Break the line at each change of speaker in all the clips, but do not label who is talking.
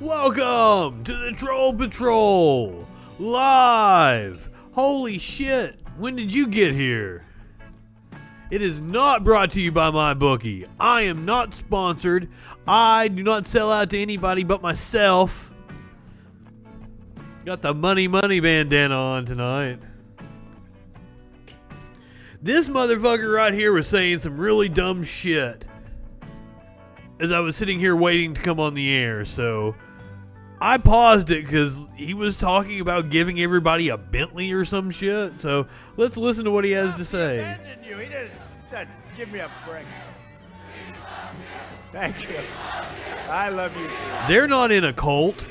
Welcome to the Troll Patrol, live. Holy shit, when did you get here? It is not brought to you by my bookie. I am not sponsored. I do not sell out to anybody but myself. Got the money bandana on tonight. This motherfucker right here was saying some really dumb shit as I was sitting here waiting to come on the air, so I paused it because he was talking about giving everybody a Bentley or some shit. So let's listen to what he has to say.
He abandoned you. He didn't. Said, give me a break. Thank you. I love you.
They're not in a cult.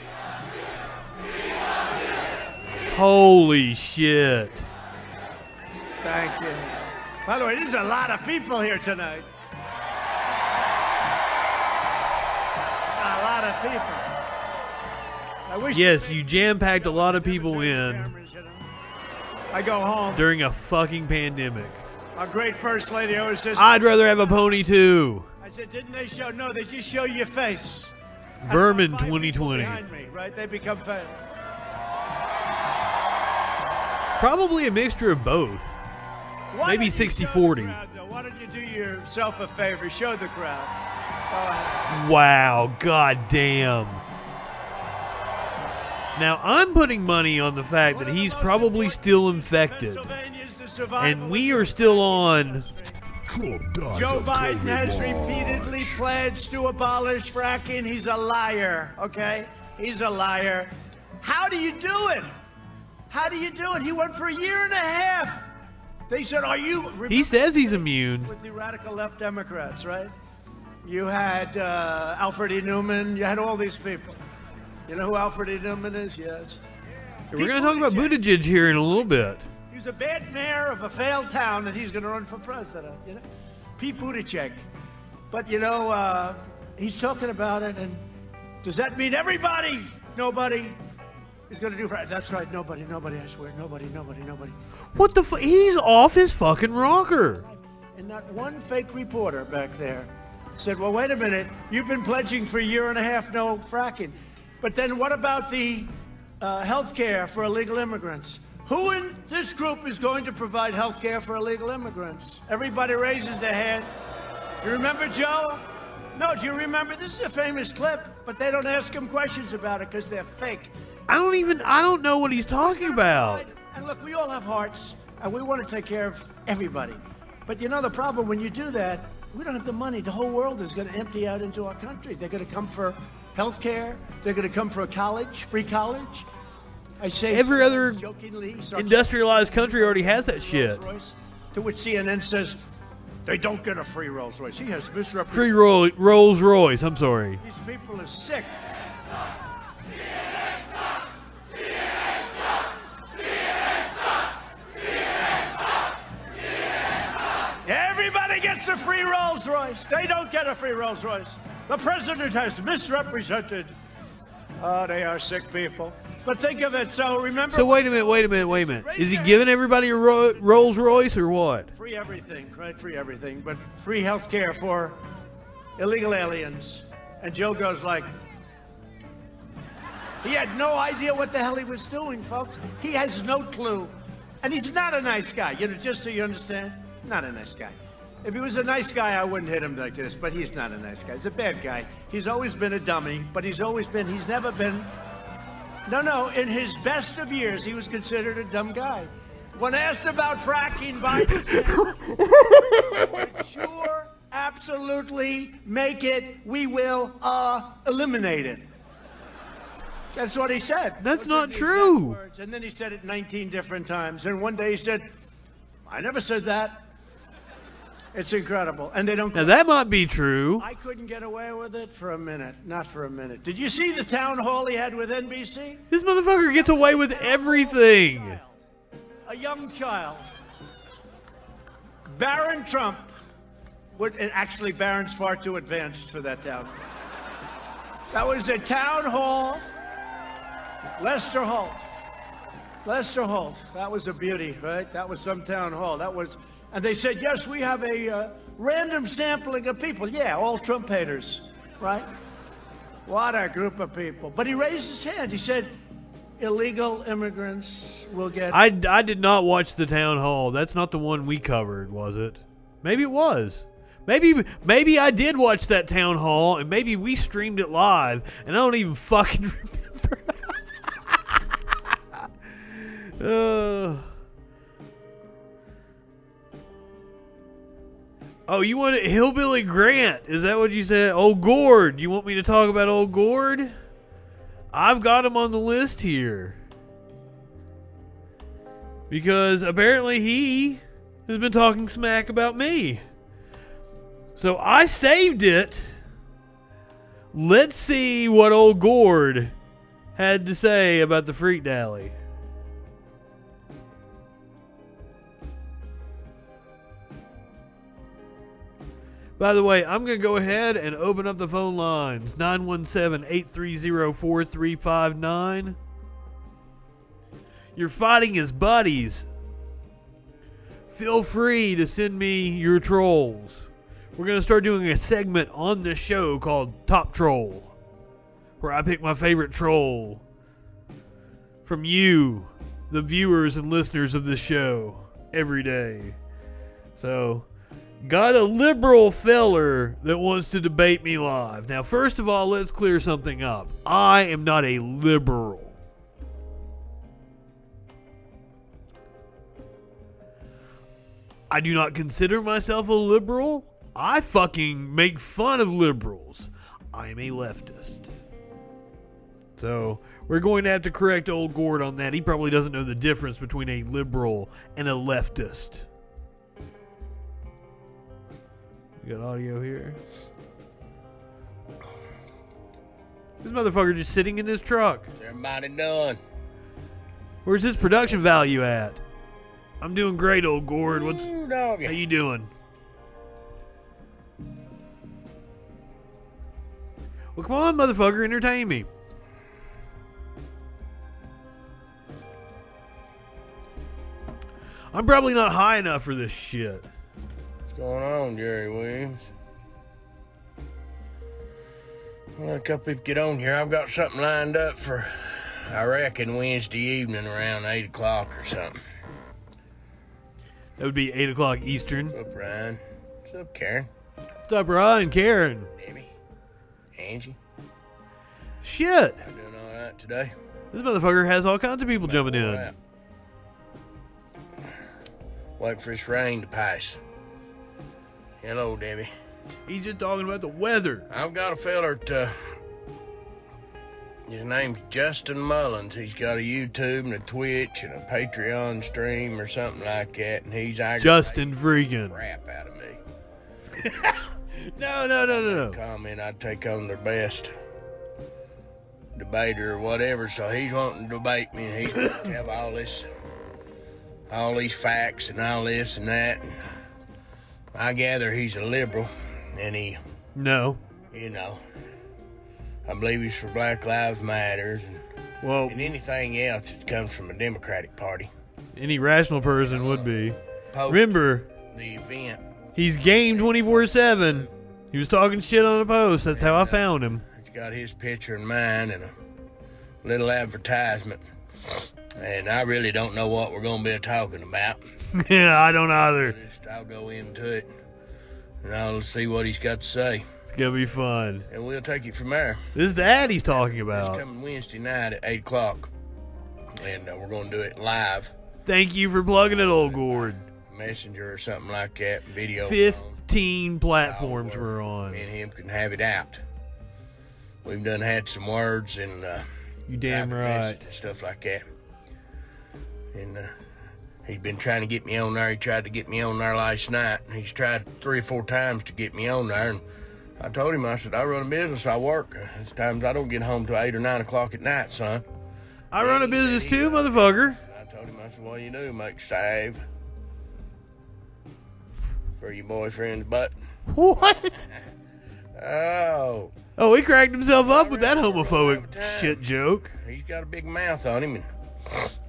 Holy shit.
Thank you. By the way, there's a lot of people here tonight. A lot of people. I wish
yes, you jam-packed a lot of people in.
I go home
during a fucking pandemic.
Our great first lady always says,
I'd rather have a pony too.
I said, didn't they show? No, they just show your face.
Vermin 2020.
Behind me, right? They become famous.
Probably a mixture of both. Maybe 60-40.
Why don't you do yourself a favor? Show the crowd.
Wow, goddamn. Now, I'm putting money on the fact that he's probably still infected. And we are still on.
Joe Biden has repeatedly pledged to abolish fracking. He's a liar, okay? He's a liar. How do you do it? How do you do it? He went for a year and a half. They said, are you...
He says he's immune.
With the radical left Democrats, right? You had Alfred E. Newman. You had all these people. You know who Alfred E. Newman is? Yes.
We're going to talk about Buttigieg here in a little bit.
He's a bad mayor of a failed town, and he's going to run for president, you know? Pete Buttigieg. But, you know, he's talking about it, and does that mean everybody? Nobody is going to do right. That's right, nobody, I swear. Nobody.
What the fuck? He's off his fucking rocker.
And not one fake reporter back there said, well, wait a minute. You've been pledging for a year and a half no fracking. But then what about the health care for illegal immigrants? Who in this group is going to provide health care for illegal immigrants? Everybody raises their hand. You remember Joe? No, do you remember? This is a famous clip, but they don't ask him questions about it because they're fake.
I don't know what he's talking about.
And look, we all have hearts, and we want to take care of everybody. But you know the problem, when you do that, we don't have the money. The whole world is going to empty out into our country. They're going to come for health care. They're going to come for a college, free college. I say
every other
jokingly,
industrialized country already has that shit.
To which CNN says, they don't get a free Rolls Royce. He has misrepresented.
Free Rolls Royce, I'm sorry.
These people are sick. Everybody gets a free Rolls Royce. They don't get a free Rolls Royce. The president has misrepresented. Oh, they are sick people. But think of it. So remember.
So wait a minute. Is he giving everybody a Rolls Royce or what?
Free everything, right? Free everything. But free health care for illegal aliens. And Joe goes like, he had no idea what the hell he was doing, folks. He has no clue. And he's not a nice guy. You know, just so you understand, not a nice guy. If he was a nice guy, I wouldn't hit him like this, but he's not a nice guy. He's a bad guy. He's always been a dummy, but he's never been, no, in his best of years, he was considered a dumb guy. When asked about fracking, Biden said, would sure, absolutely make it, we will eliminate it. That's what he said.
That's not true.
And then he said it 19 different times. And one day he said, I never said that. It's incredible. And they don't.
Now that might be true.
I couldn't get away with it for a minute. Not for a minute. Did you see the town hall he had with NBC?
This motherfucker gets away with everything.
A young child. Barron Trump. Actually, Barron's far too advanced for that town. That was a town hall. Lester Holt. That was a beauty, right? That was some town hall. And they said, yes, we have a random sampling of people. Yeah, all Trump haters, right? What a group of people. But he raised his hand. He said, illegal immigrants will get...
I did not watch the town hall. That's not the one we covered, was it? Maybe it was. Maybe I did watch that town hall, and maybe we streamed it live, and I don't even fucking remember. Oh, you want Hillbilly Grant? Is that what you said? Old Gord. You want me to talk about Old Gord? I've got him on the list here. Because apparently he has been talking smack about me. So I saved it. Let's see what Old Gord had to say about the Freak Dally. By the way, I'm going to go ahead and open up the phone lines. 917-830-4359. You're fighting as buddies. Feel free to send me your trolls. We're going to start doing a segment on this show called Top Troll, where I pick my favorite troll from you, the viewers and listeners of this show, every day. So... got a liberal feller that wants to debate me live. Now, first of all, let's clear something up. I am not a liberal. I do not consider myself a liberal. I fucking make fun of liberals. I am a leftist. So, we're going to have to correct Old Gord on that. He probably doesn't know the difference between a liberal and a leftist. You got audio here. This motherfucker just sitting in his truck.
What's everybody doing?
Where's his production value at? I'm doing great, Old Gord. How
Dog.
you doing? Well, come on, motherfucker, entertain me. I'm probably not high enough for this shit.
What's going on, Jerry Williams? Well, a couple people get on here. I've got something lined up for, I reckon, Wednesday evening around 8 o'clock or something.
That would be 8 o'clock Eastern.
What's up, Ryan? What's up, Karen?
What's up, Ryan? Karen?
Debbie? Angie?
Shit.
I'm doing all right today.
This motherfucker has all kinds of people jumping in.
Right. Wait for this rain to pass. Hello, Debbie.
He's just talking about the weather.
I've got a feller his name's Justin Mullins. He's got a YouTube and a Twitch and a Patreon stream or something like that, and he's
Justin Freakin.
crap out of me.
No.
Comment I'd take on their best debater or whatever, so he's wanting to debate me, and he's going to have all these facts and all this and that. And I gather he's a liberal, and
No.
I believe he's for Black Lives Matters
Well,
and anything else that comes from a Democratic Party.
any rational person would be.
Post
Remember,
the event.
he's game 24/7. He was talking shit on a post. That's how I found him.
He's got his picture and mine and a little advertisement. And I really don't know what we're going to be talking about.
Yeah, I don't either.
I'll go into it and I'll see what he's got to say.
It's going to be fun.
And we'll take it from there.
This is the ad he's talking
It's
about.
coming Wednesday night at 8 o'clock. And we're going to do it live.
Thank you for plugging it, Old Gord.
Messenger or something like that. Video.
15 platforms we're on.
Me and him can have it out. We've done had some words and
You damn
private
right.
message and stuff like that. And he's been trying to get me on there. He tried to get me on there last night. He's tried 3 or 4 times to get me on there. And I told him, I said, I run a business, I work. There's times I don't get home till 8 or 9 o'clock at night, son.
I run a business too, motherfucker.
I told him, I said, what you do? Make save for your boyfriend's butt.
What?
Oh.
Oh, he cracked himself up with that homophobic shit joke.
He's got a big mouth on him, and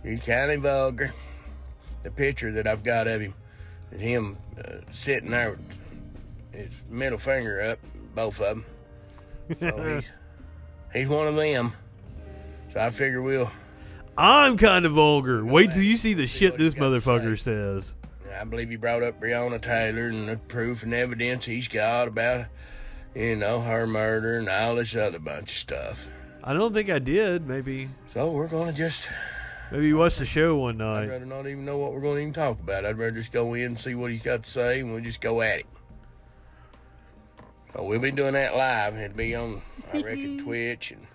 he's kind of vulgar. The picture that I've got of him is him sitting there with his middle finger up, both of them. So He's one of them. So I figure we'll...
I'm kind of vulgar. Wait till you see the
See
shit
what you
this
got to
motherfucker
say.
says.
I believe he brought up Breonna Taylor and the proof and evidence he's got about, you know, her murder and all this other bunch of stuff.
I don't think I did. Maybe
So we're going to just...
you watched the show one
I'd
night.
rather not even know what we're going to even talk about. I'd rather just go in and see what he's got to say, and we'll just go at it. So we'll be doing that live. It'll be on, I reckon, Twitch, and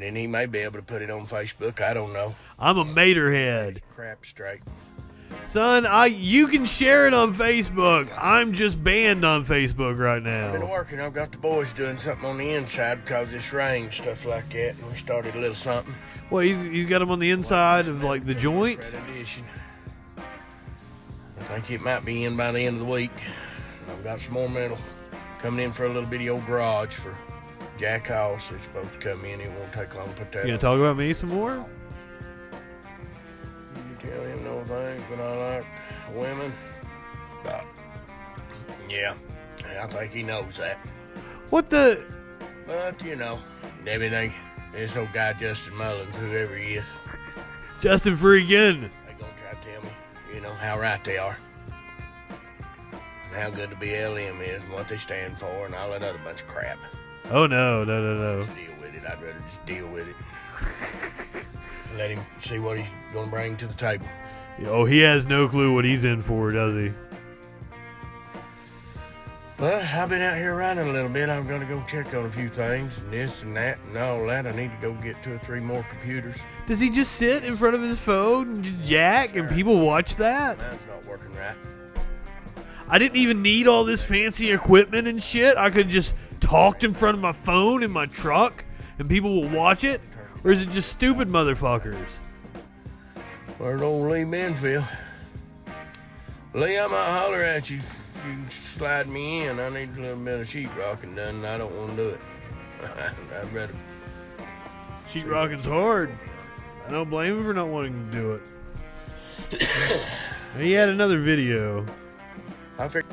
then he may be able to put it on Facebook. I don't know.
I'm a Materhead.
Crap straight.
Son, you can share it on Facebook. I'm just banned on Facebook right
I've been
now.
working. I've got the boys doing something on the inside because of this rain, stuff like that, and we started a little something.
Well, he's got them on the inside of like the joint.
Fred Edition. I think it might be in by the end of the week. I've got some more metal coming in for a little bitty old garage for Jack House. They're supposed to come in. It won't take long to put that
You gonna
on.
talk about me some more?
You tell him no things, but I like women. Yeah, I think he knows that.
What the?
But, you know, everything. This old guy, Justin Mullins, whoever he is,
Justin Freakin.
they gonna try to tell me, you know, how right they are. And how good the BLM is and what they stand for and all that other bunch of crap.
Oh no.
Just deal with it. I'd rather just deal with it. Let him see what he's gonna bring to the table.
Oh, he has no clue what he's in for, does he?
Well, I've been out here running a little bit. I'm gonna go check on a few things and this and that and all that. I need to go get 2 or 3 more computers.
Does he just sit in front of his phone and just yak and people watch that?
Mine's not working right.
I didn't even need all this fancy equipment and shit. I could just talk in front of my phone in my truck and people will watch it? Or is it just stupid motherfuckers?
Where'd old Lee Benfield? Lee, I might holler at you if you slide me in. I need a little bit of sheetrocking done, and I don't want to do it. I'd rather...
Sheetrocking's hard. I don't blame him for not wanting to do it. He had another video.
I figured...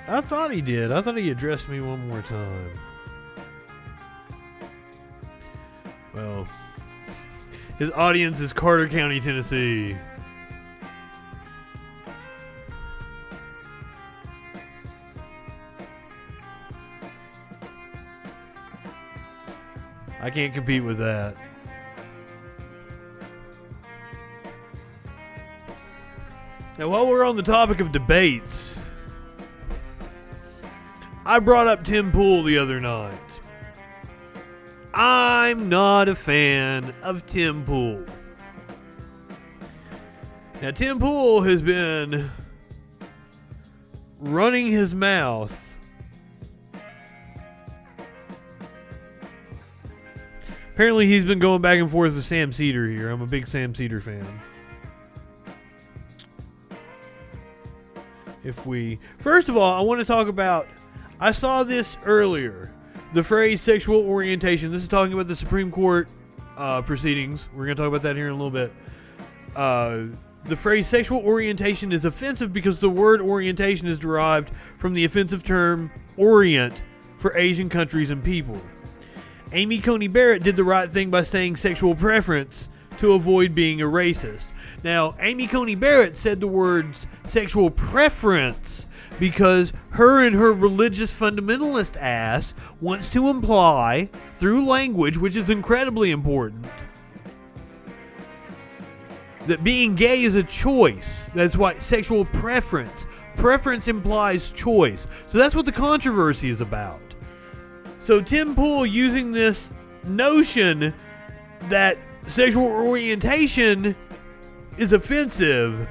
I thought he did. I thought he addressed me one more time. Well, his audience is Carter County, Tennessee. I can't compete with that. Now, while we're on the topic of debates, I brought up Tim Pool the other night. I'm not a fan of Tim Pool. Now, Tim Pool has been running his mouth apparently he's been going back and forth with Sam Cedar here. I'm a big Sam Cedar fan. First of all, I want to talk about, I saw this earlier, the phrase sexual orientation. This is talking about the Supreme Court proceedings. We're going to talk about that here in a little bit. The phrase sexual orientation is offensive because the word orientation is derived from the offensive term orient for Asian countries and people. Amy Coney Barrett did the right thing by saying sexual preference to avoid being a racist. Now, Amy Coney Barrett said the words sexual preference because her and her religious fundamentalist ass wants to imply, through language, which is incredibly important, that being gay is a choice. That's why sexual preference. Preference implies choice. So that's what the controversy is about. So Tim Pool using this notion that sexual orientation is offensive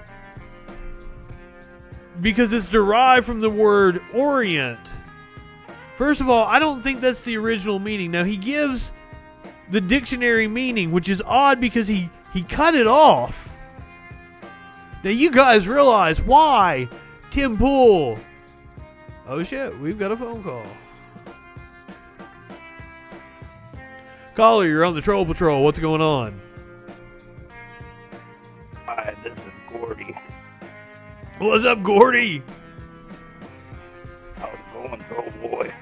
because it's derived from the word orient. First of all, I don't think that's the original meaning. Now, he gives the dictionary meaning, which is odd because he cut it off. Now, you guys realize why Tim Pool... Oh, shit. We've got a phone call. Caller, you're on the Troll Patrol. What's going on?
Hi, this is Gordy.
What's up, Gordy?
How's it going, bro, boy?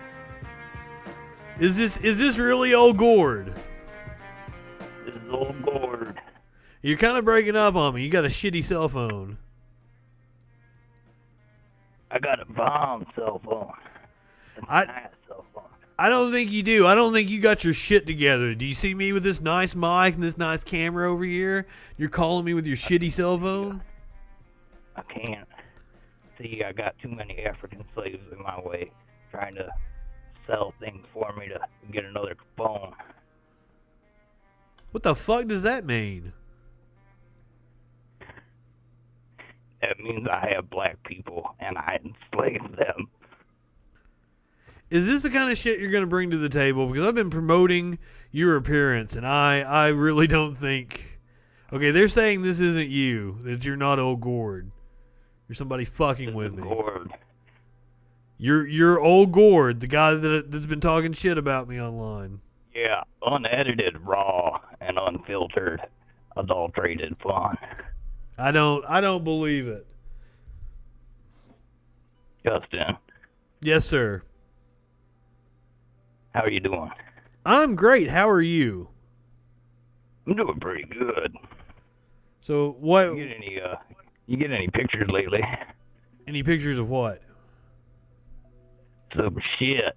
Is this really old Gord?
This is old Gord.
You're kind of breaking up on me. You got a shitty cell phone.
I got a bomb cell phone. It's a nice cell phone.
I don't think you do. I don't think you got your shit together. Do you see me with this nice mic and this nice camera over here? You're calling me with your shitty cell phone?
I can't. See, I got too many African slaves in my way trying to sell things for me to get another phone.
What the fuck does that mean?
That means I have black people and I enslave them.
Is this the kind of shit you're going to bring to the table? Because I've been promoting your appearance, and I really don't think... Okay, they're saying this isn't you, that you're not old Gord. You're somebody fucking with me.
Gord.
You're old Gord, the guy that's been talking shit about me online.
Yeah, unedited, raw, and unfiltered, adulterated fun.
I don't believe it.
Justin,
Yes, sir.
how are you doing?
I'm great. How are you?
I'm doing pretty good.
So what?
You get any pictures lately?
Any pictures of what?
Some shit.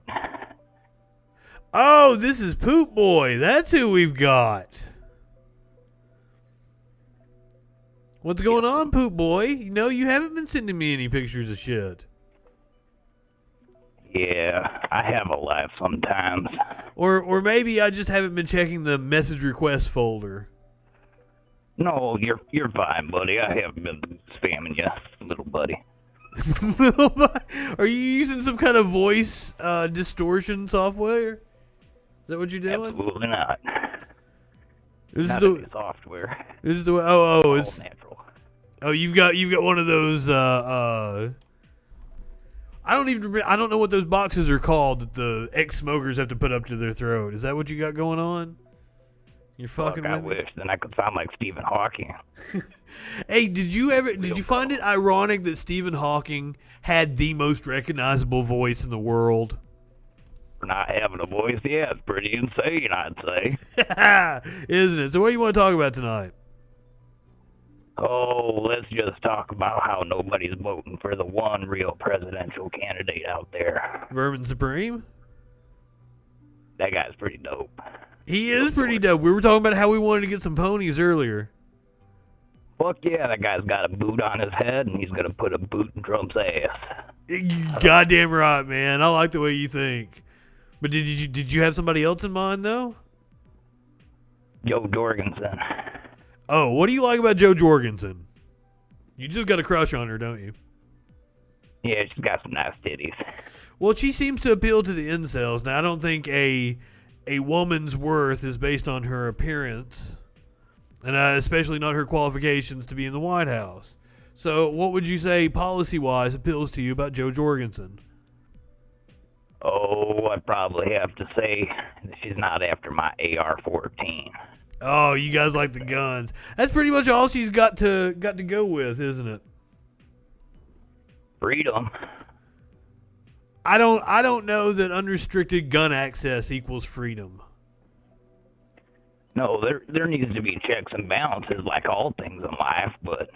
Oh, this is Poop Boy. That's who we've got. What's going on, Poop Boy? You know, you haven't been sending me any pictures of shit.
Yeah, I have a life sometimes.
Or maybe I just haven't been checking the message request folder.
No, you're fine, buddy. I haven't been spamming you, little buddy.
Are you using some kind of voice distortion software? Is that what you're doing?
Absolutely not.
This
Not
is
any
the
software.
this is the
It's
it's
all natural.
oh you've got one of those I don't know what those boxes are called that the ex-smokers have to put up to their throat. Is that what you got going on? You're fucking
I
with me?
wish. Then I could sound like Stephen Hawking.
Hey, did you find it ironic that Stephen Hawking had the most recognizable voice in the world?
For not having a voice, yeah, it's pretty insane, I'd say.
Isn't it? So what do you want to talk about tonight?
Oh, let's just talk about how nobody's voting for the one real presidential candidate out there.
Vermin Supreme?
That guy's pretty dope.
He is pretty dope. We were talking about how we wanted to get some ponies earlier.
Fuck yeah, that guy's got a boot on his head, and he's gonna put a boot in Trump's ass.
Goddamn right, man. I like the way you think. But did you have somebody else in mind though?
Joe Jorgensen.
Oh, what do you like about Joe Jorgensen? You just got a crush on her, don't you?
Yeah, she's got some nice titties.
Well, she seems to appeal to the incels. Now, I don't think a woman's worth is based on her appearance, and especially not her qualifications to be in the White House. So, what would you say policy-wise appeals to you about Joe Jorgensen?
Oh, I'd probably have to say that she's not after my AR-14.
Oh, you guys like the guns. That's pretty much all she's got to go with, isn't it?
Freedom.
I don't know that unrestricted gun access equals freedom.
No, there needs to be checks and balances like all things in life, but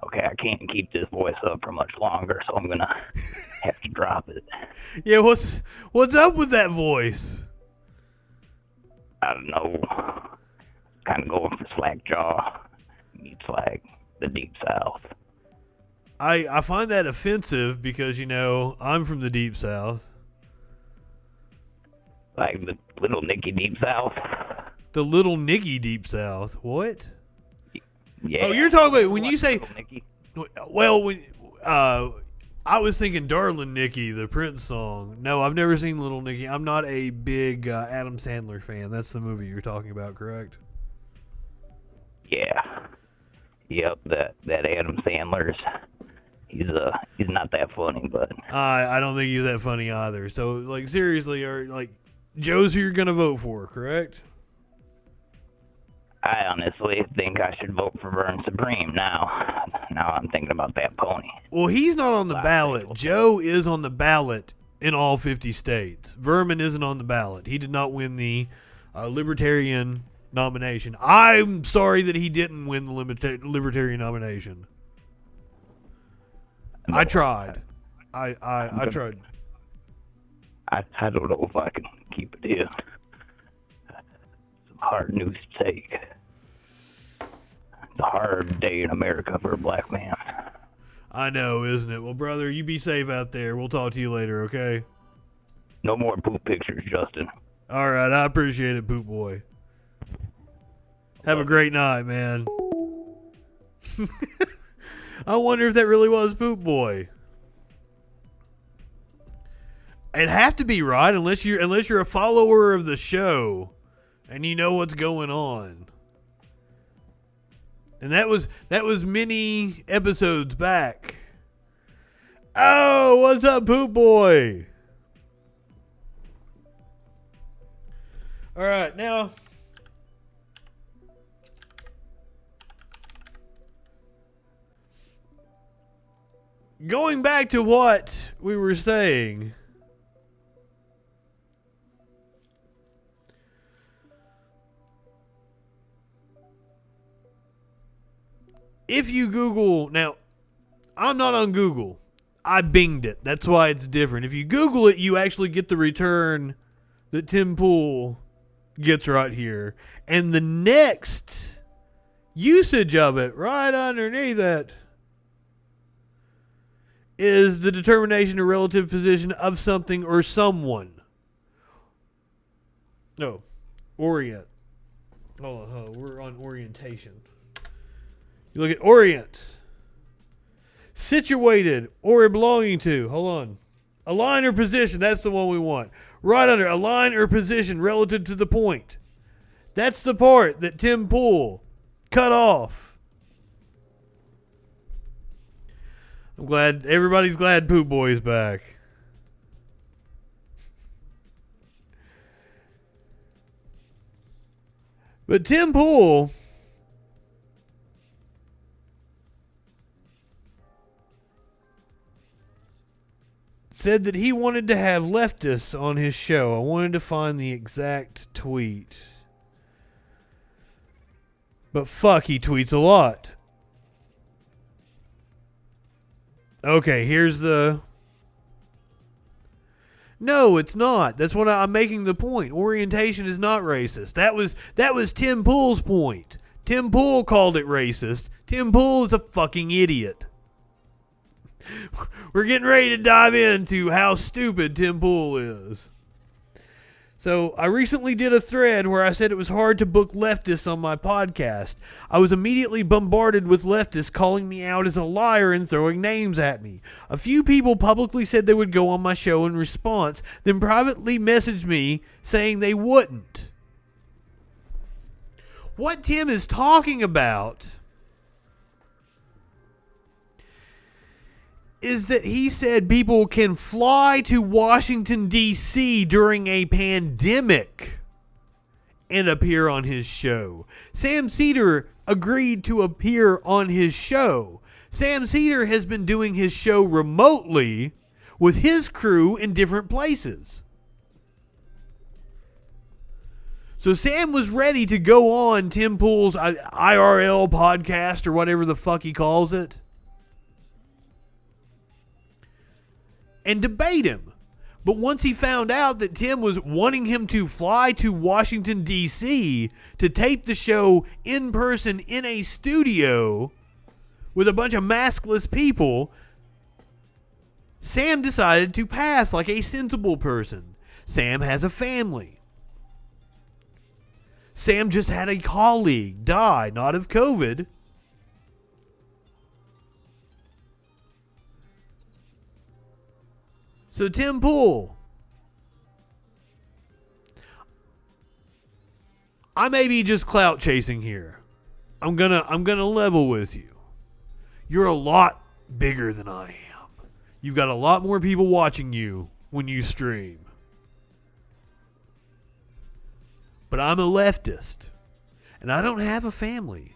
okay, I can't keep this voice up for much longer, so I'm gonna have to drop it.
Yeah, what's up with that voice?
I don't know. Kind of going for Slackjaw meets like the Deep South.
I find that offensive because, you know, I'm from the Deep South.
Like the Little Nicky Deep South.
The Little Nicky Deep South. What?
Yeah.
Oh, you're talking about when you say...
Little Nicky.
Well, when I was thinking Darlin' Nikki, the Prince song. No, I've never seen Little Nicky. I'm not a big Adam Sandler fan. That's the movie you're talking about, correct?
Yeah. Yep, that Adam Sandler's... He's not that funny, but
I don't think he's that funny either. So, like, seriously, Joe's who you're gonna vote for, correct?
I honestly think I should vote for Vern Supreme now. Now I'm thinking about that pony.
Well, he's not on the
Last
ballot.
single.
Joe is on the ballot in all 50 states. Vermin isn't on the ballot. He did not win the Libertarian nomination. I'm sorry that he didn't win the Libertarian nomination.
No,
I tried. I tried.
I don't know if I can keep it in. Some hard news to take. It's a hard day in America for a black man.
I know, isn't it? Well, brother, you be safe out there. We'll talk to you later, okay?
No more poop pictures, Justin.
All right, I appreciate it, Poop Boy. Have a great night, man. I wonder if that really was Poop Boy. It'd have to be, right? Unless you're a follower of the show and you know what's going on. And that was many episodes back. Oh, what's up, Poop Boy? All right, now going back to what we were saying. If you Google, now, I'm not on Google. I binged it. That's why it's different. If you Google it, you actually get the return that Tim Pool gets right here. And the next usage of it, right underneath that, is the determination of relative position of something or someone. No, orient. Hold on, we're on orientation. You look at orient. Situated or belonging to. Hold on. Align or position. That's the one we want. Right under. Align or position relative to the point. That's the part that Tim Pool cut off. I'm glad. Everybody's glad Poop Boy's back. But Tim Pool said that he wanted to have leftists on his show. I wanted to find the exact tweet. But fuck, he tweets a lot. Okay, here's the... No, it's not. That's what I'm making the point. Orientation is not racist. That was Tim Pool's point. Tim Pool called it racist. Tim Pool is a fucking idiot. We're getting ready to dive into how stupid Tim Pool is. So, I recently did a thread where I said it was hard to book leftists on my podcast. I was immediately bombarded with leftists calling me out as a liar and throwing names at me. A few people publicly said they would go on my show in response, then privately messaged me saying they wouldn't. What Tim is talking about is that he said people can fly to Washington, D.C. during a pandemic and appear on his show. Sam Cedar agreed to appear on his show. Sam Cedar has been doing his show remotely with his crew in different places. So Sam was ready to go on Tim Pool's IRL podcast or whatever the fuck he calls it and debate him. But once he found out that Tim was wanting him to fly to Washington, D.C. to tape the show in person in a studio with a bunch of maskless people, Sam decided to pass like a sensible person. Sam has a family. Sam just had a colleague die, not of COVID. So Tim Pool, I may be just clout chasing here. I'm gonna level with you. You're a lot bigger than I am. You've got a lot more people watching you when you stream. But I'm a leftist. And I don't have a family.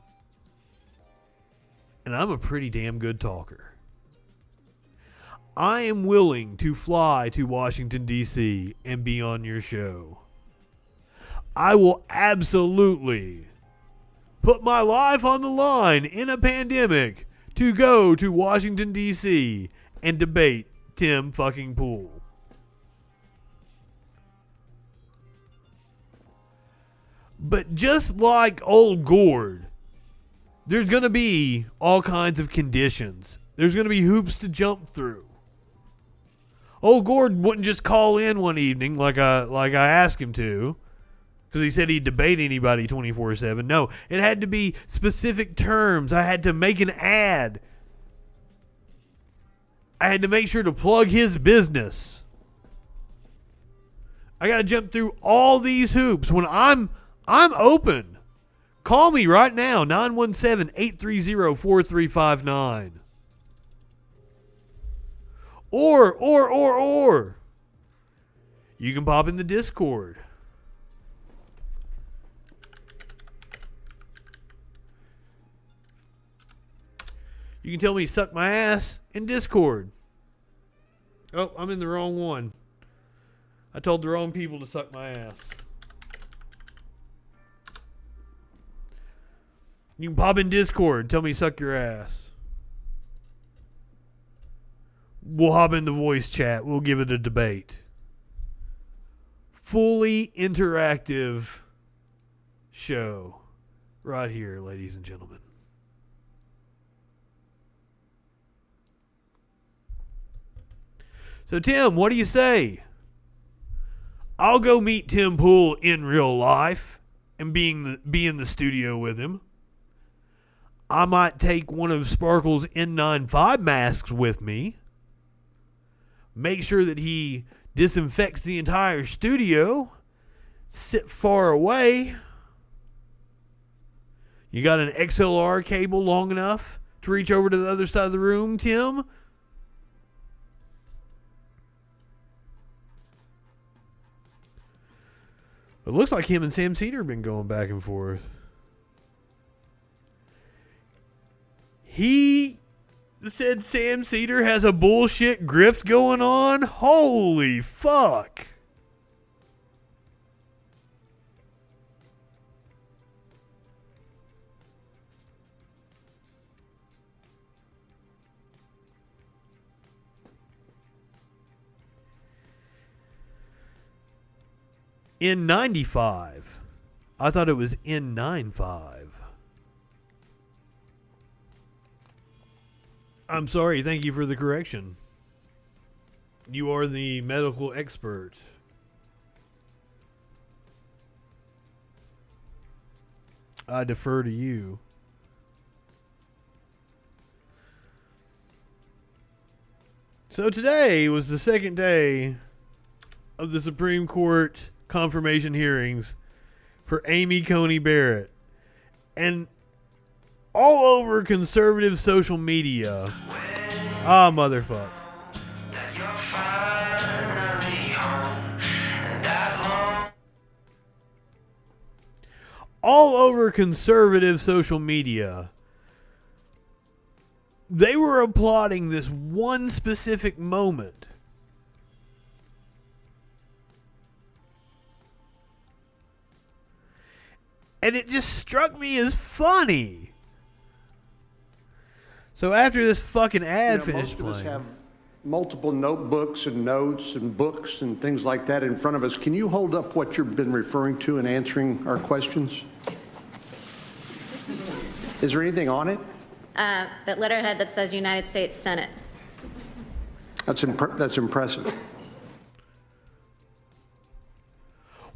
And I'm a pretty damn good talker. I am willing to fly to Washington, D.C. and be on your show. I will absolutely put my life on the line in a pandemic to go to Washington, D.C. and debate Tim fucking Pool. But just like old Gord, there's going to be all kinds of conditions. There's going to be hoops to jump through. Old Gord wouldn't just call in one evening like I asked him to, because he said he'd debate anybody 24/7. No, it had to be specific terms. I had to make an ad. I had to make sure to plug his business. I got to jump through all these hoops. When I'm open. Call me right now, 917-830-4359. Or you can pop in the Discord. You can tell me suck my ass in Discord. Oh, I'm in the wrong one. I told the wrong people to suck my ass. You can pop in Discord. Tell me suck your ass. We'll hop in the voice chat. We'll give it a debate. Fully interactive show right here, ladies and gentlemen. So, Tim, what do you say? I'll go meet Tim Pool in real life and be in the studio with him. I might take one of Sparkle's N95 masks with me. Make sure that he disinfects the entire studio. Sit far away. You got an XLR cable long enough to reach over to the other side of the room, Tim? It looks like him and Sam Cedar have been going back and forth. He said Sam Cedar has a bullshit grift going on? Holy fuck. N95. I thought it was N95. I'm sorry. Thank you for the correction. You are the medical expert. I defer to you. So today was the second day of the Supreme Court confirmation hearings for Amy Coney Barrett. And all over conservative social media. Ah, motherfucker. All over conservative social media, they were applauding this one specific moment. And it just struck me as funny. So after this fucking ad finished playing,
most of us have multiple notebooks and notes and books and things like that in front of us. Can you hold up what you've been referring to in answering our questions? Is there anything on it?
That letterhead that says United States Senate.
That's impressive.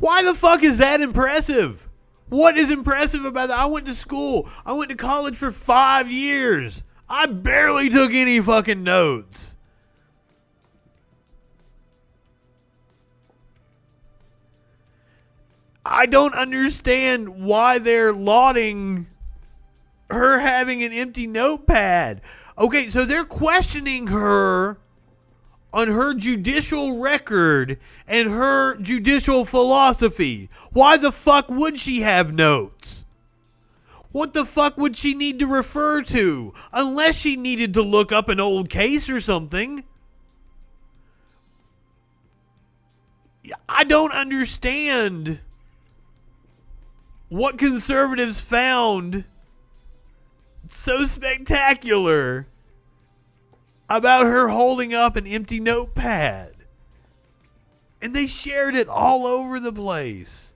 why the fuck is that impressive? What is impressive about that? I went to school. I went to college for 5 years. I barely took any fucking notes. I don't understand why they're lauding her having an empty notepad. Okay, so they're questioning her on her judicial record and her judicial philosophy. Why the fuck would she have notes? What the fuck would she need to refer to? Unless she needed to look up an old case or something. I don't understand what conservatives found so spectacular about her holding up an empty notepad. And they shared it all over the place.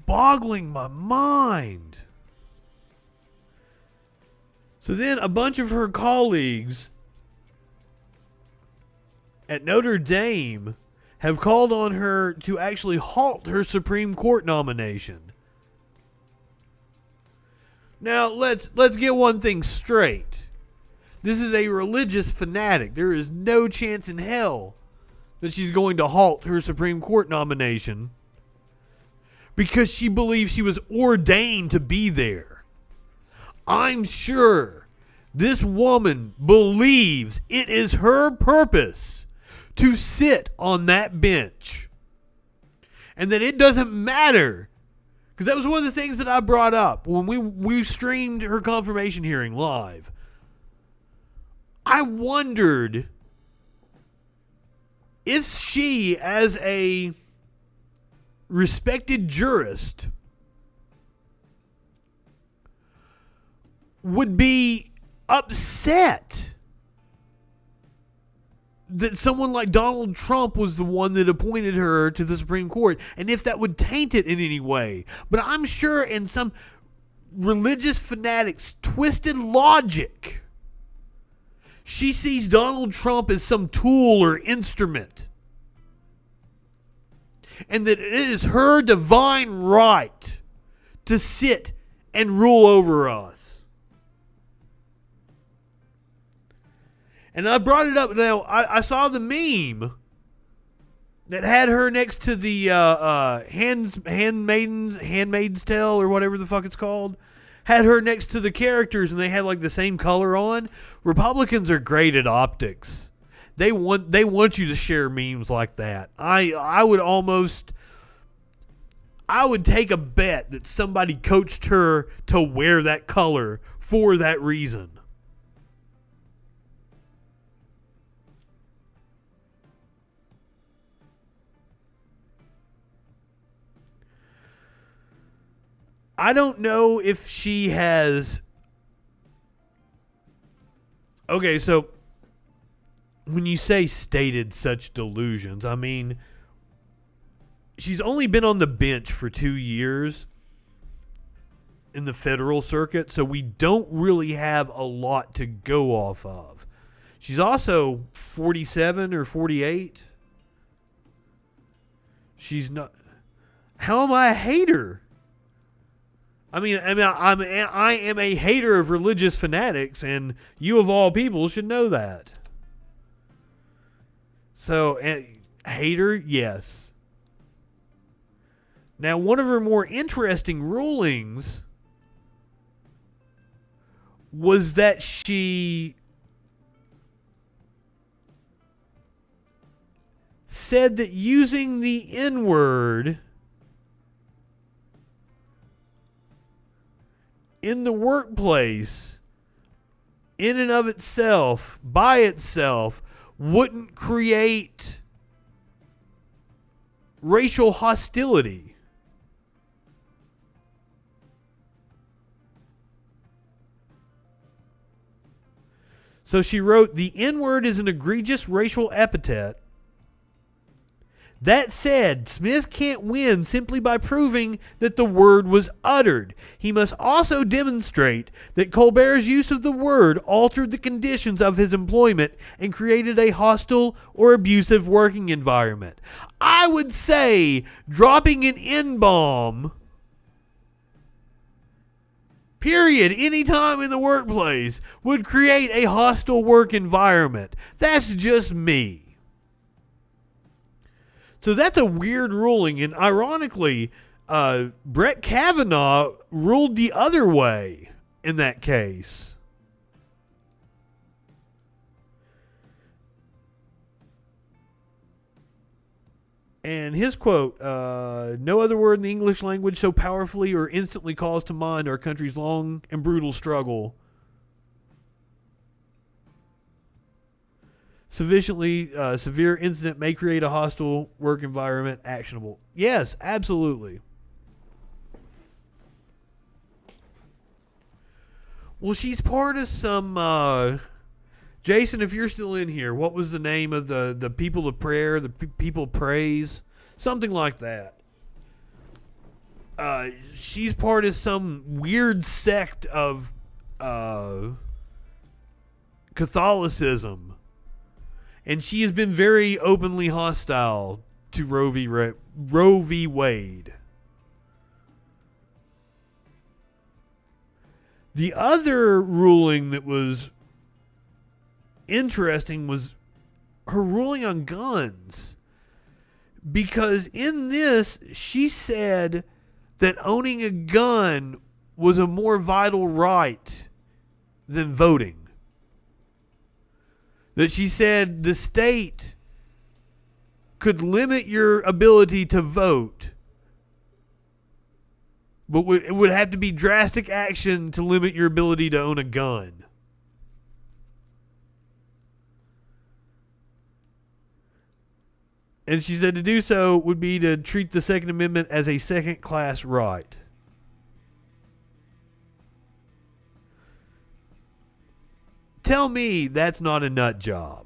Boggling my mind. So then a bunch of her colleagues at Notre Dame have called on her to actually halt her Supreme Court nomination. Now, let's get one thing straight. This is a religious fanatic. There is no chance in hell that she's going to halt her Supreme Court nomination because she believes she was ordained to be there. I'm sure this woman believes it is her purpose to sit on that bench. And that it doesn't matter. Because that was one of the things that I brought up when we streamed her confirmation hearing live. I wondered if she, as a respected jurist, would be upset that someone like Donald Trump was the one that appointed her to the Supreme Court, and if that would taint it in any way. But I'm sure in some religious fanatics' twisted logic, she sees Donald Trump as some tool or instrument, and that it is her divine right to sit and rule over us. And I brought it up. Now, I saw the meme that had her next to the Handmaid's Tale or whatever the fuck it's called. Had her next to the characters and they had like the same color on. Republicans are great at optics. They want you to share memes like that. I would take a bet that somebody coached her to wear that color for that reason. I don't know if she has... Okay, so when you say stated such delusions, I mean, she's only been on the bench for 2 years in the federal circuit, so we don't really have a lot to go off of. She's also 47 or 48. She's not... How am I a hater? I am a hater of religious fanatics, and you of all people should know that. So, hater, yes. Now, one of her more interesting rulings was that she said that using the N-word in the workplace, in and of itself, by itself, wouldn't create racial hostility. So she wrote, the N-word is an egregious racial epithet. That said, Smith can't win simply by proving that the word was uttered. He must also demonstrate that Colbert's use of the word altered the conditions of his employment and created a hostile or abusive working environment. I would say dropping an N-bomb, period, anytime in the workplace would create a hostile work environment. That's just me. So that's a weird ruling, and ironically, Brett Kavanaugh ruled the other way in that case. And his quote, no other word in the English language so powerfully or instantly calls to mind our country's long and brutal struggle. Sufficiently severe incident may create a hostile work environment actionable. Yes, absolutely. Well, she's part of some... Jason, if you're still in here, what was the name of the people of prayer, the people praise? Something like that. She's part of some weird sect of Catholicism. And she has been very openly hostile to Roe v. Wade. The other ruling that was interesting was her ruling on guns. Because in this, she said that owning a gun was a more vital right than voting. That she said the state could limit your ability to vote, but it would have to be drastic action to limit your ability to own a gun. And she said to do so would be to treat the Second Amendment as a second-class right. Tell me that's not a nut job.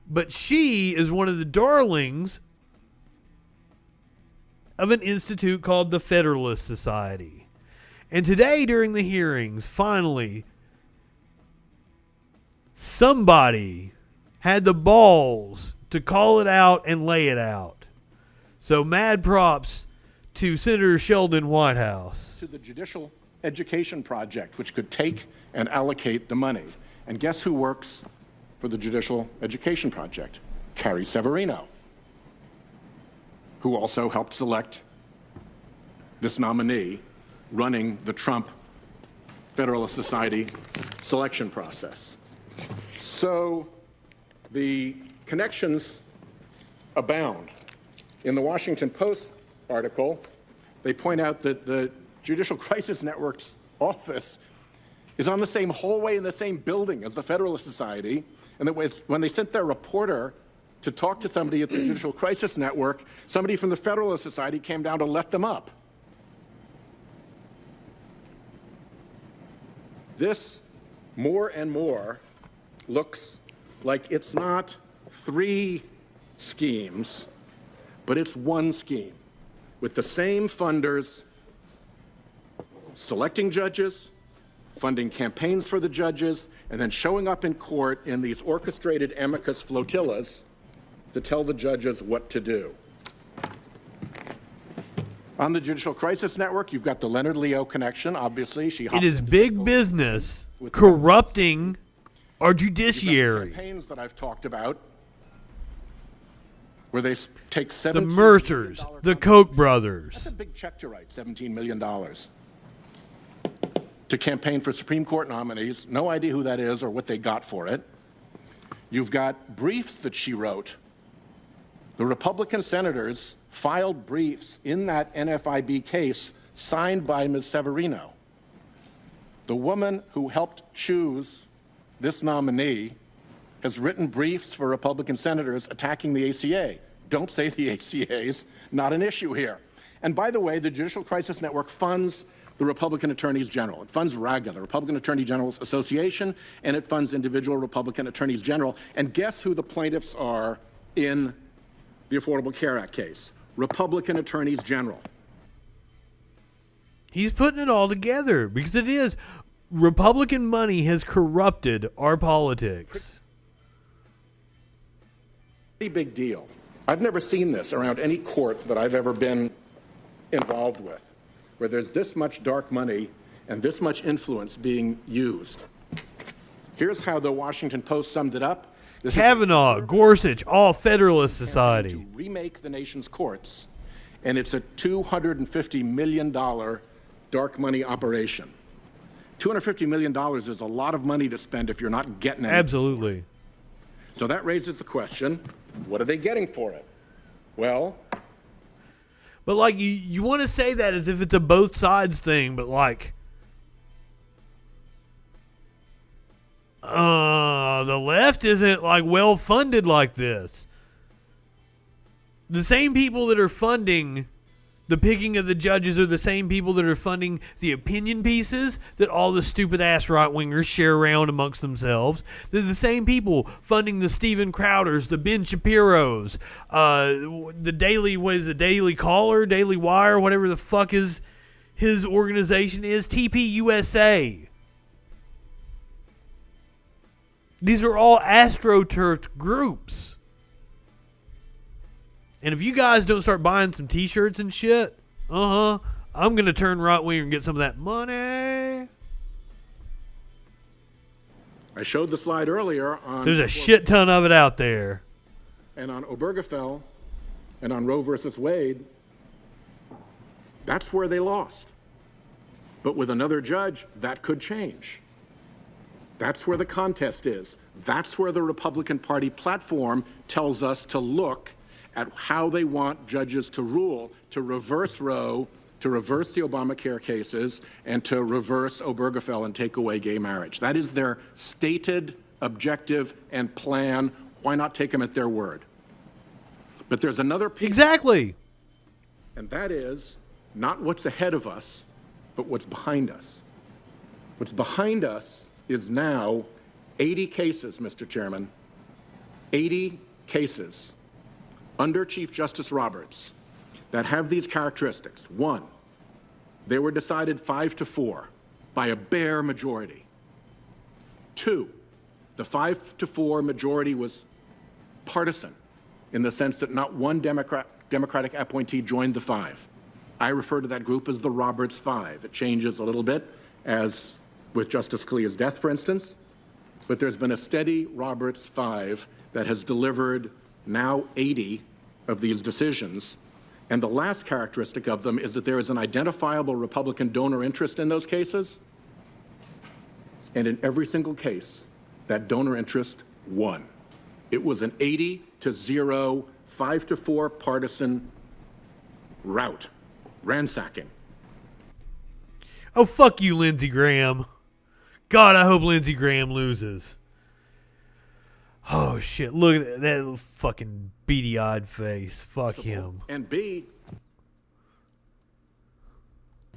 But she is one of the darlings of an institute called the Federalist Society. And today during the hearings, finally, somebody had the balls to call it out and lay it out. So mad props to Senator Sheldon Whitehouse.
To the Judicial Education Project, which could take and allocate the money. And guess who works for the Judicial Education Project? Carrie Severino, who also helped select this nominee running the Trump Federalist Society selection process. So the connections abound. In the Washington Post article, they point out that the Judicial Crisis Network's office is on the same hallway in the same building as the Federalist Society, and that when they sent their reporter to talk to somebody at the Judicial Crisis Network, somebody from the Federalist Society came down to let them up. This, more and more, looks like it's not three schemes, but it's one scheme, with the same funders selecting judges, funding campaigns for the judges, and then showing up in court in these orchestrated amicus flotillas to tell the judges what to do. On the Judicial Crisis Network, you've got the Leonard Leo connection, obviously.
It is big business corrupting our judiciary.
The campaigns that I've talked about, where they take $17
the Mercers, the Koch brothers.
That's a big check to write, $17 million. To campaign for Supreme Court nominees. No idea who that is or what they got for it. You've got briefs that she wrote. The Republican senators filed briefs in that NFIB case signed by Ms. Severino. The woman who helped choose this nominee has written briefs for Republican senators attacking the ACA. Don't say the ACA is not an issue here. And by the way, the Judicial Crisis Network funds the Republican Attorneys General. It funds RAGA, the Republican Attorney General's Association, and it funds individual Republican Attorneys General. And guess who the plaintiffs are in the Affordable Care Act case? Republican Attorneys General.
He's putting it all together because it is. Republican money has corrupted our politics.
Pretty big deal. I've never seen this around any court that I've ever been involved with, where there's this much dark money and this much influence being used. Here's how the Washington Post summed it up.
Kavanaugh, Gorsuch, all Federalist Society.
To remake the nation's courts, and it's a $250 million dark money operation. $250 million is a lot of money to spend if you're not getting anything.
Absolutely.
So that raises the question, what are they getting for it? Well,
But like you want to say that as if it's a both sides thing, but like the left isn't like well funded like this. The same people that are funding the picking of the judges are the same people that are funding the opinion pieces that all the stupid ass right wingers share around amongst themselves. They're the same people funding the Steven Crowders, the Ben Shapiros, the Daily Caller, Daily Wire, whatever the fuck his organization is, TPUSA. These are all astroturfed groups. And if you guys don't start buying some t-shirts and shit, I'm going to turn right wing and get some of that money.
I showed the slide earlier on...
There's a shit ton of it out there.
And on Obergefell and on Roe versus Wade, that's where they lost. But with another judge, that could change. That's where the contest is. That's where the Republican Party platform tells us to look at how they want judges to rule, to reverse Roe, to reverse the Obamacare cases, and to reverse Obergefell and take away gay marriage. That is their stated objective and plan. Why not take them at their word? But there's another piece.
Exactly.
And that is not what's ahead of us, but what's behind us. What's behind us is now 80 cases, Mr. Chairman, 80 cases under Chief Justice Roberts that have these characteristics. One, they were decided 5-4 by a bare majority. Two, the 5-4 majority was partisan in the sense that not one Democratic appointee joined the five. I refer to that group as the Roberts Five. It changes a little bit, as with Justice Scalia's death, for instance, but there's been a steady Roberts Five that has delivered now 80 of these decisions. And the last characteristic of them is that there is an identifiable Republican donor interest in those cases. And in every single case, that donor interest won. It was an 80-0, 5-4 partisan rout, ransacking.
Oh, fuck you, Lindsey Graham. God, I hope Lindsey Graham loses. Oh, shit. Look at that fucking beady-eyed face. Fuck him.
And B,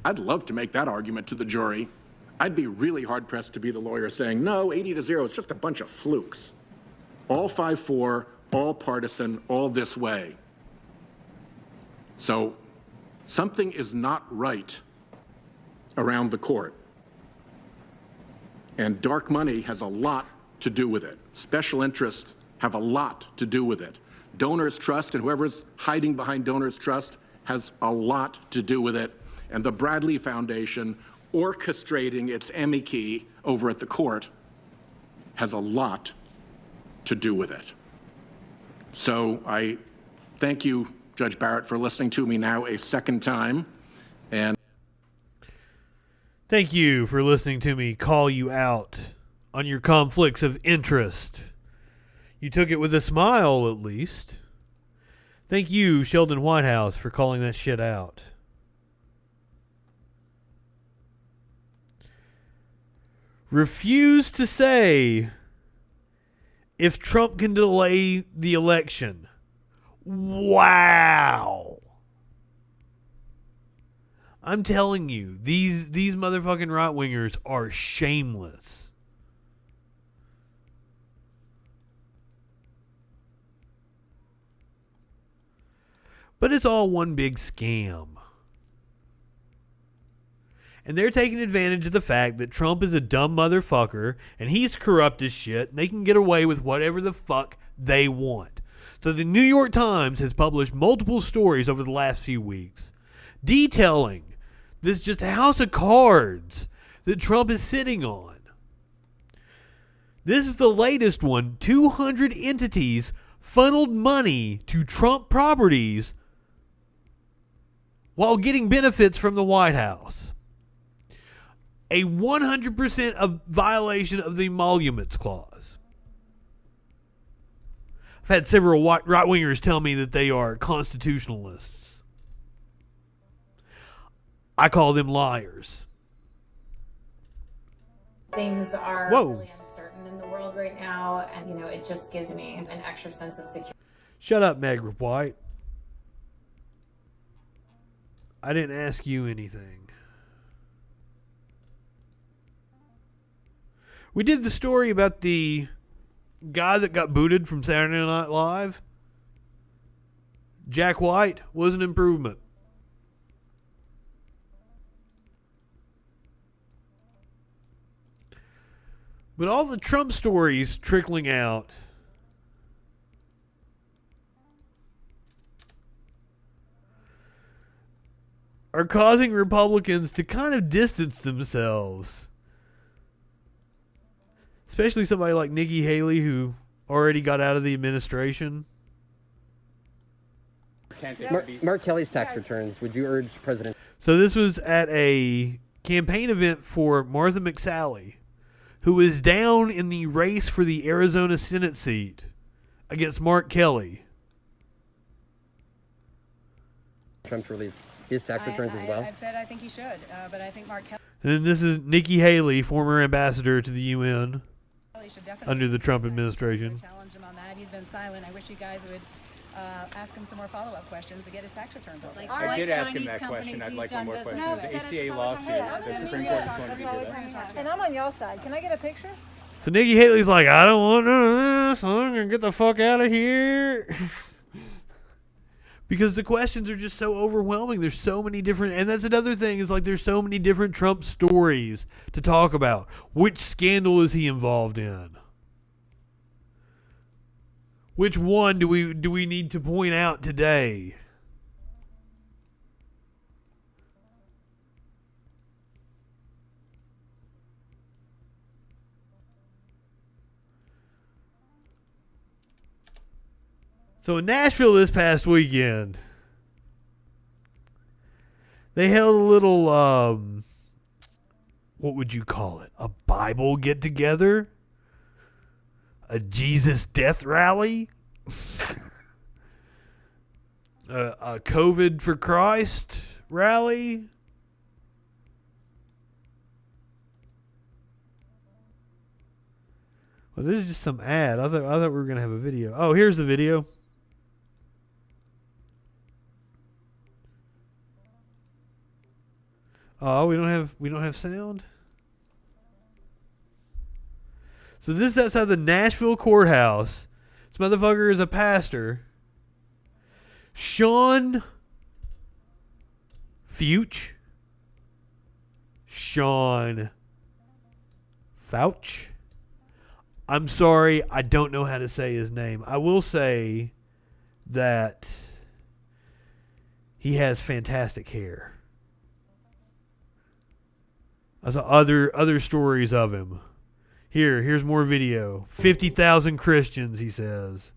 I'd love to make that argument to the jury. I'd be really hard-pressed to be the lawyer saying, no, 80-0 is just a bunch of flukes. All 5-4, all partisan, all this way. So something is not right around the court. And dark money has a lot to do with it. Special interests have a lot to do with it. Donors' trust and whoever's hiding behind donors' trust has a lot to do with it. And the Bradley Foundation orchestrating its amici over at the court has a lot to do with it. So I thank you, Judge Barrett, for listening to me now a second time. And
thank you for listening to me call you out on your conflicts of interest. You took it with a smile, at least. Thank you, Sheldon Whitehouse, for calling that shit out. Refuse to say if Trump can delay the election. Wow. I'm telling you, these motherfucking right-wingers are shameless. But it's all one big scam. And they're taking advantage of the fact that Trump is a dumb motherfucker and he's corrupt as shit and they can get away with whatever the fuck they want. So the New York Times has published multiple stories over the last few weeks detailing this just house of cards that Trump is sitting on. This is the latest one. 200 entities funneled money to Trump properties while getting benefits from the White House. A 100% of violation of the Emoluments Clause. had several right-wingers tell me that they are constitutionalists. I call them liars.
Things are really uncertain in the world right now, and you know, it just gives me an extra sense of security.
Shut up, Meg White. I didn't ask you anything. We did the story about the guy that got booted from Saturday Night Live. Jack White was an improvement. But all the Trump stories trickling out are causing Republicans to kind of distance themselves. Especially somebody like Nikki Haley, who already got out of the administration.
Mark Kelly's tax returns. Would you urge President?
So this was at a campaign event for Martha McSally, who is down in the race for the Arizona Senate seat against Mark Kelly.
Trump to release his tax returns as well?
I've said I think he should, but I think Mark Kelly.
And then this is Nikki Haley, former ambassador to the UN under the Trump administration.
Challenge him on that. He's been silent. I wish you guys would ask him some more follow-up questions to get his tax returns over.
I did ask him that question. I'd like one more question. The ACA lawsuit, the Supreme Court is going to be doing.
And I'm on y'all's side. Can I get a picture?
So Nikki Haley's like, I don't want none of this. I'm going to get the fuck out of here. Because the questions are just so overwhelming. There's so many different, and that's another thing, is like there's so many different Trump stories to talk about. Which scandal is he involved in? Which one do we need to point out today? So in Nashville this past weekend, they held a little, what would you call it? A Bible get-together? A Jesus death rally? A COVID for Christ rally? Well, this is just some ad. I thought we were going to have a video. Oh, here's the video. Oh, we don't have sound. So this is outside the Nashville courthouse. This motherfucker is a pastor. Sean Fauci. Sean Fauci. I'm sorry, I don't know how to say his name. I will say that he has fantastic hair. I saw other stories of him. Here's more video. 50,000 Christians, he says.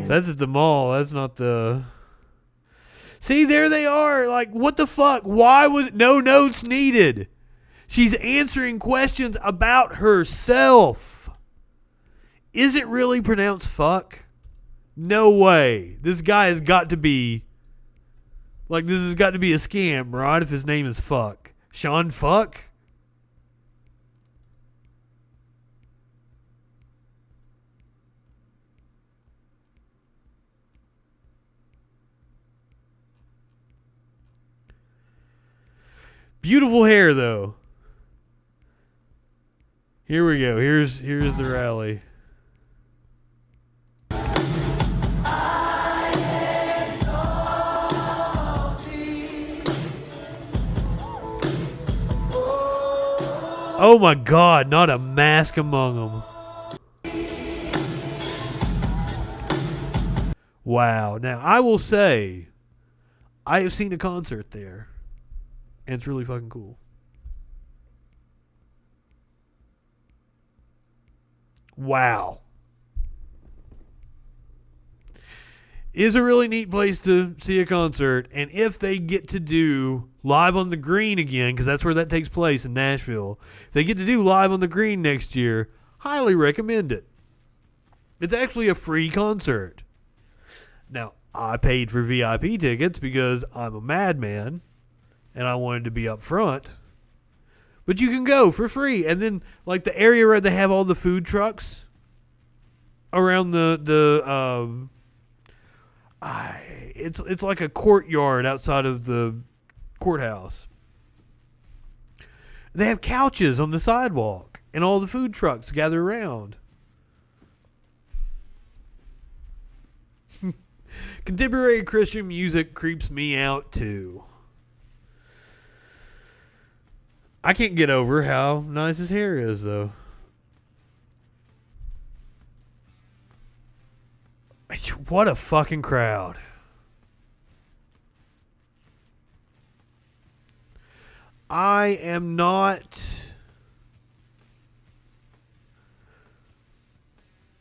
So that's at the mall. That's not the... See, there they are. Like, what the fuck? Why was no notes needed? She's answering questions about herself. Is it really pronounced fuck? No way. This guy has got to be... Like, this has got to be a scam, right? If his name is fuck. Sean Fuck? Beautiful hair, though. Here we go. Here's the rally. Oh my God, not a mask among them. Wow. Now, I will say, I have seen a concert there. And it's really fucking cool. Wow. Is a really neat place to see a concert, and if they get to do Live on the Green again, because that's where that takes place in Nashville, if they get to do Live on the Green next year, highly recommend it. It's actually a free concert. Now, I paid for VIP tickets because I'm a madman, and I wanted to be up front. But you can go for free, and then like the area where they have all the food trucks around it's like a courtyard outside of the courthouse. They have couches on the sidewalk, and all the food trucks gather around. Contemporary Christian music creeps me out too. I can't get over how nice his hair is, though. What a fucking crowd. I am not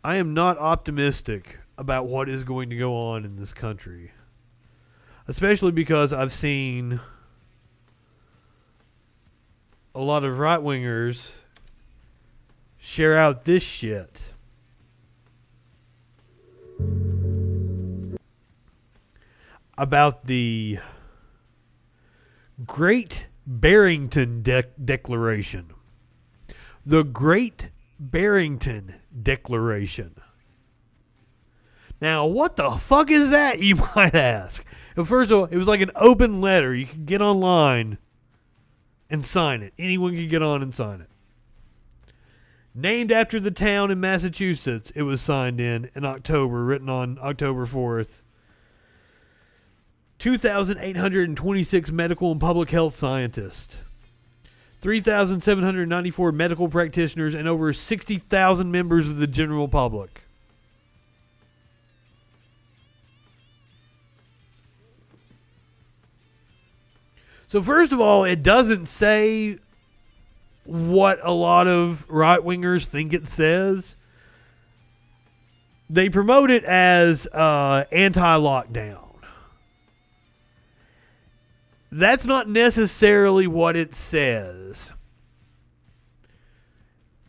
optimistic about what is going to go on in this country. Especially because I've seen a lot of right-wingers share out this shit. About the Great Barrington Declaration. The Great Barrington Declaration. Now, what the fuck is that, you might ask? Well, first of all, it was like an open letter. You could get online and sign it. Anyone could get on and sign it. Named after the town in Massachusetts, it was signed in October, written on October 4th. 2,826 medical and public health scientists, 3,794 medical practitioners, and over 60,000 members of the general public. So first of all, it doesn't say what a lot of right-wingers think it says. They promote it as anti-lockdown. That's not necessarily what it says.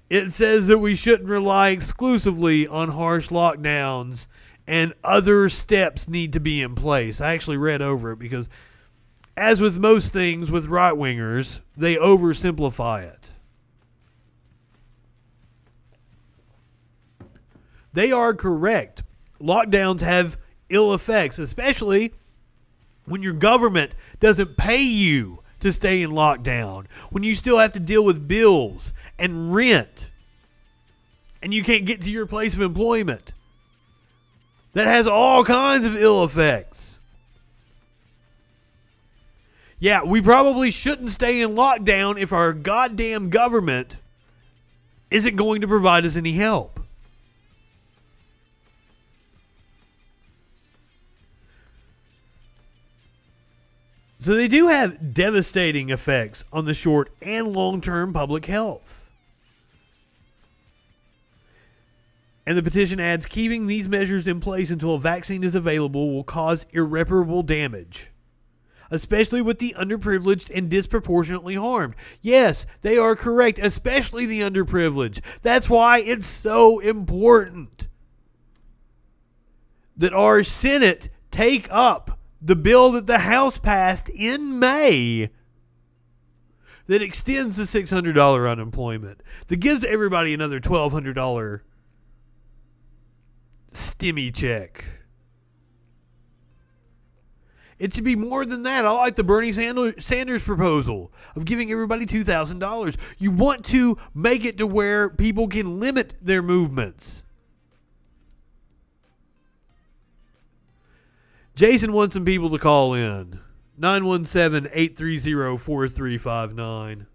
It says that we shouldn't rely exclusively on harsh lockdowns and other steps need to be in place. I actually read over it because, as with most things with right-wingers, they oversimplify it. They are correct. Lockdowns have ill effects, especially when your government doesn't pay you to stay in lockdown, when you still have to deal with bills and rent, and you can't get to your place of employment. That has all kinds of ill effects. Yeah, we probably shouldn't stay in lockdown if our goddamn government isn't going to provide us any help. So they do have devastating effects on the short and long-term public health. And the petition adds, keeping these measures in place until a vaccine is available will cause irreparable damage, especially with the underprivileged and disproportionately harmed. Yes, they are correct, especially the underprivileged. That's why it's so important that our Senate take up the bill that the House passed in May that extends the $600 unemployment, that gives everybody another $1,200 stimmy check. It should be more than that. I like the Bernie Sanders proposal of giving everybody $2,000. You want to make it to where people can limit their movements. Jason wants some people to call in. 917-830-4359.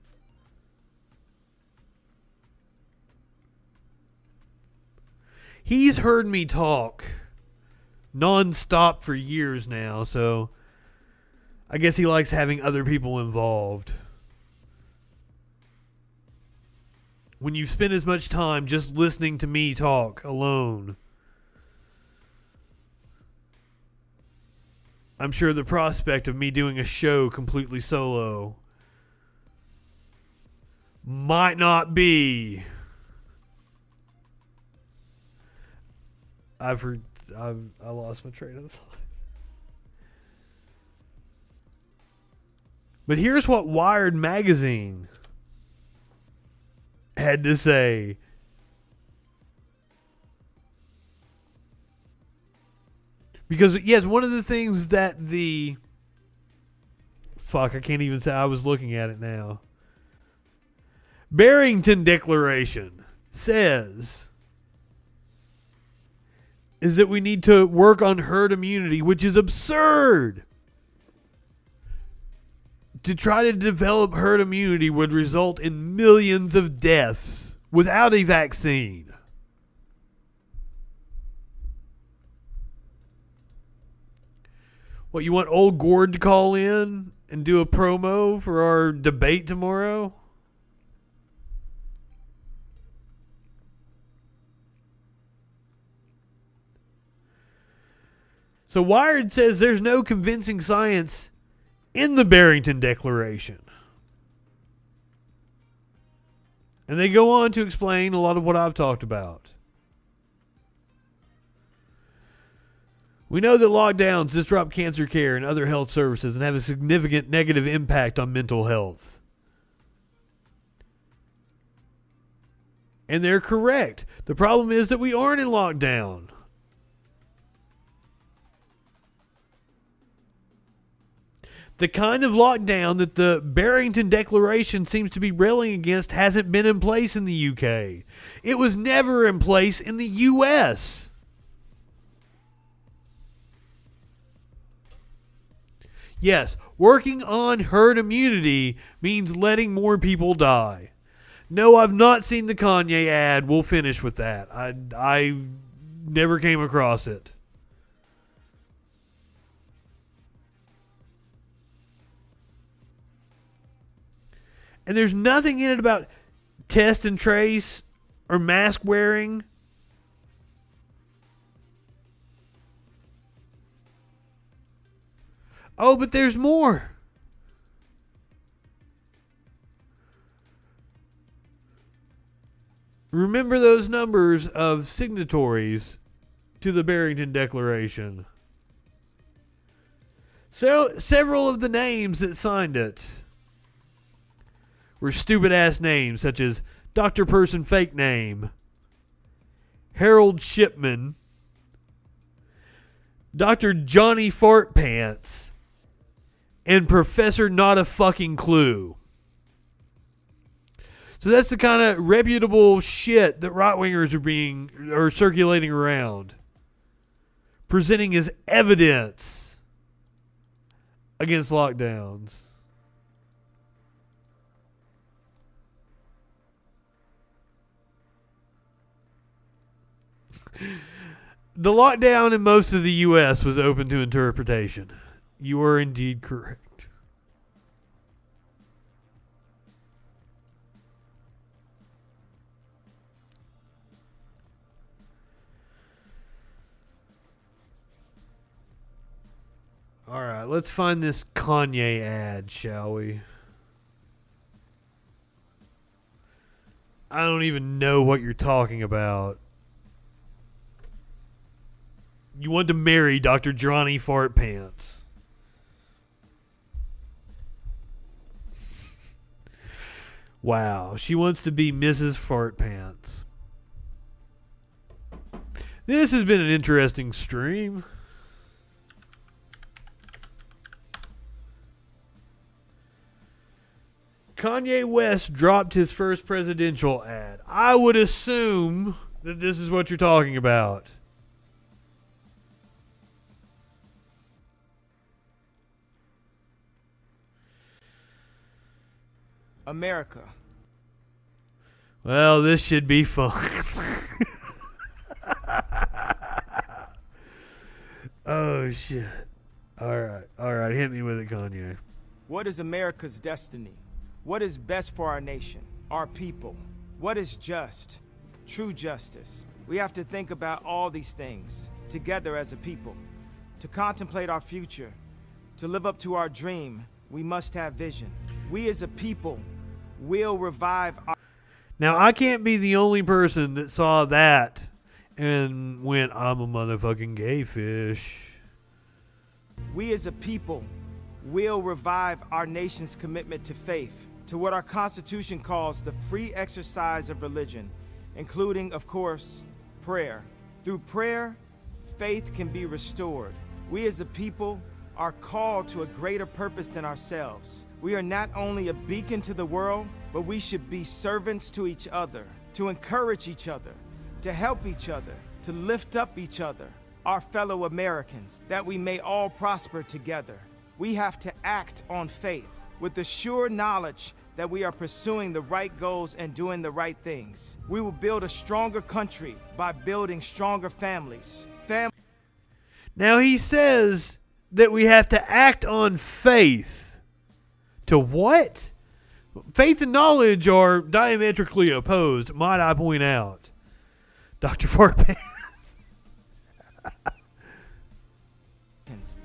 He's heard me talk nonstop for years now, so I guess he likes having other people involved. when you spend as much time just listening to me talk alone. I'm sure the prospect of me doing a show completely solo might not be. I lost my train of thought. But here's what Wired magazine had to say. Because, yes, one of the things that I can't even say. I was looking at it now. Barrington Declaration says is that we need to work on herd immunity, which is absurd. To try to develop herd immunity would result in millions of deaths without a vaccine. What, you want old Gord to call in and do a promo for our debate tomorrow? So Wired says there's no convincing science in the Barrington Declaration. And they go on to explain a lot of what I've talked about. We know that lockdowns disrupt cancer care and other health services and have a significant negative impact on mental health. And they're correct. The problem is that we aren't in lockdown. The kind of lockdown that the Barrington Declaration seems to be railing against hasn't been in place in the UK. It was never in place in the US. Yes, working on herd immunity means letting more people die. No, I've not seen the Kanye ad. We'll finish with that. I never came across it. And there's nothing in it about test and trace or mask wearing. Oh, but there's more. Remember those numbers of signatories to the Barrington Declaration. So, several of the names that signed it were stupid-ass names such as Dr. Person Fake Name, Harold Shipman, Dr. Johnny Fart Pants, and Professor Not a Fucking Clue. So that's the kind of reputable shit that right-wingers are circulating around, presenting as evidence against lockdowns. The lockdown in most of the U.S. was open to interpretation. You are indeed correct. All right, let's find this Kanye ad, shall we? I don't even know what you're talking about. You want to marry Dr. Johnny Fart Pants. Wow, she wants to be Mrs. Fart Pants. This has been an interesting stream. Kanye West dropped his first presidential ad. I would assume that this is what you're talking about.
America.
Well, this should be fun. Oh, shit. All right, hit me with it, Kanye.
What is America's destiny? What is best for our nation, our people? What is just? True justice. We have to think about all these things together as a people. To contemplate our future, to live up to our dream, we must have vision. We as a people will revive our...
Now, I can't be the only person that saw that and went, I'm a motherfucking gay fish.
We as a people will revive our nation's commitment to faith, to what our Constitution calls the free exercise of religion, including, of course, prayer. Through prayer, faith can be restored. We as a people are called to a greater purpose than ourselves. We are not only a beacon to the world, but we should be servants to each other, to encourage each other, to help each other, to lift up each other, our fellow Americans, that we may all prosper together. We have to act on faith with the sure knowledge that we are pursuing the right goals and doing the right things. We will build a stronger country by building stronger families.
Now he says that we have to act on faith. To what? Faith and knowledge are diametrically opposed, might I point out. Dr. Fartpants.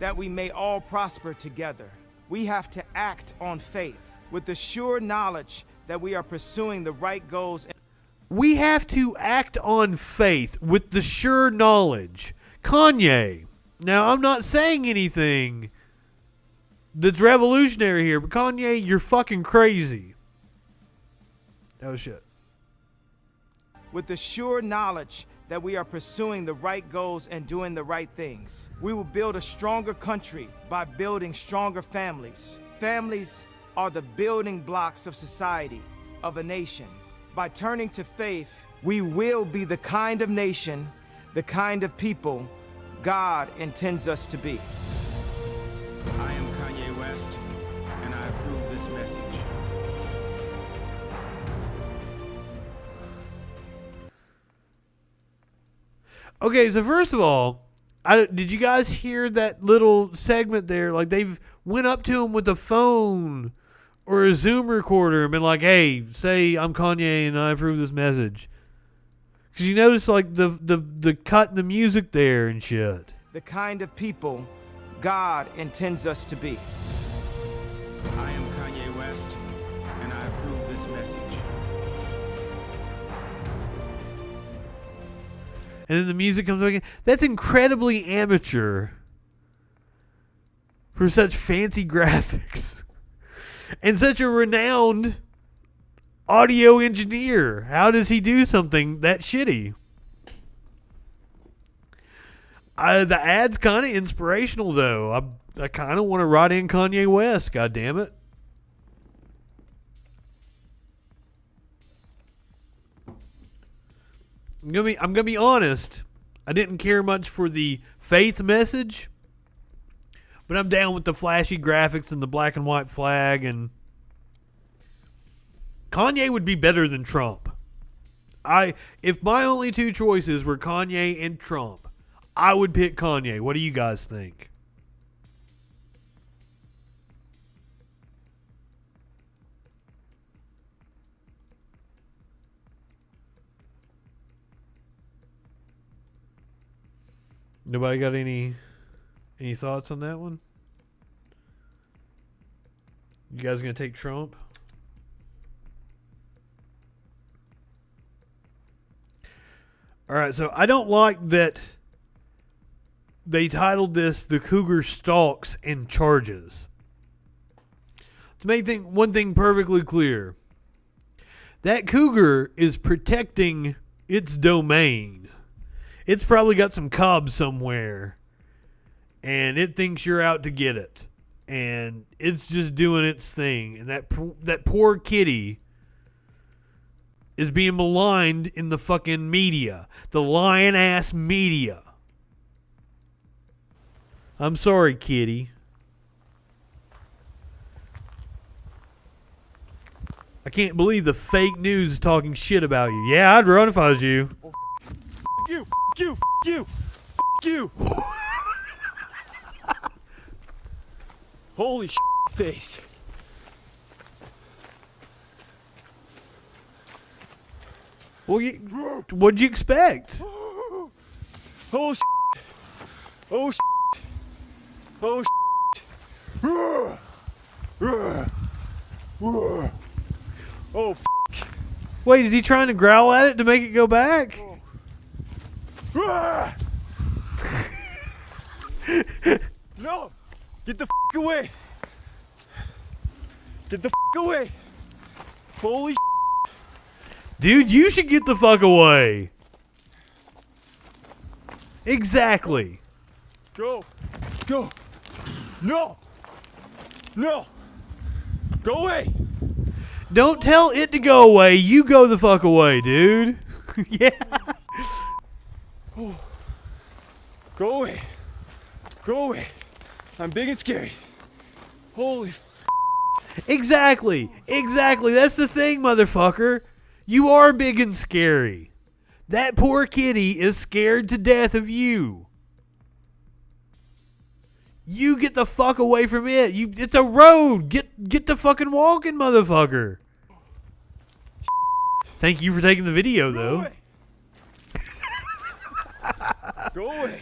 That we may all prosper together. We have to act on faith with the sure knowledge that we are pursuing the right goals.
We have to act on faith with the sure knowledge. Kanye. Now, I'm not saying anything that's revolutionary here, but Kanye, you're fucking crazy. Oh, shit.
With the sure knowledge that we are pursuing the right goals and doing the right things. We will build a stronger country by building stronger families. Families are the building blocks of society, of a nation. By turning to faith, we will be the kind of nation, the kind of people God intends us to be.
I am Kanye West, and I approve this message.
Okay, so first of all, did you guys hear that little segment there? Like, they've went up to him with a phone or a Zoom recorder and been like, hey, say I'm Kanye and I approve this message. Because you notice, like, the cut in the music there and shit.
The kind of people God intends us to be.
I am Kanye West, and I approve this message.
And then the music comes back in. That's incredibly amateur for such fancy graphics. And such a renowned audio engineer. How does he do something that shitty? The ad's kind of inspirational, though. I kind of want to write in Kanye West, God damn it. I'm gonna be honest. I didn't care much for the faith message, but I'm down with the flashy graphics and the black and white flag. And Kanye would be better than Trump. If my only two choices were Kanye and Trump, I would pick Kanye. What do you guys think? Nobody got any thoughts on that one? You guys gonna take Trump? All right, so I don't like that they titled this "The Cougar Stalks and Charges." To make one thing perfectly clear, that cougar is protecting its domain. It's probably got some cubs somewhere, and it thinks you're out to get it, and it's just doing its thing. And that poor kitty is being maligned in the fucking media, the lying ass media. I'm sorry, kitty. I can't believe the fake news is talking shit about you. Yeah, I'd run if I was you.
You. Holy face.
Well, what'd you expect?
Oh, shit. Oh, shit. Oh, shit. Oh, f***.
Wait, is he trying to growl at it to make it go back?
No! Get the f*** away! Get the f*** away! Holy shit.
Dude, you should get the fuck away. Exactly.
Go. Go. No. No. Go away.
Don't tell it to go away. You go the fuck away, dude. Yeah.
Oh. Go away. Go away. I'm big and scary. Holy f***.
Exactly. Exactly. That's the thing, motherfucker. You are big and scary. That poor kitty is scared to death of you. You get the fuck away from it. It's a road. Get the fucking walking, motherfucker. Thank you for taking the video, though.
Away. Go away.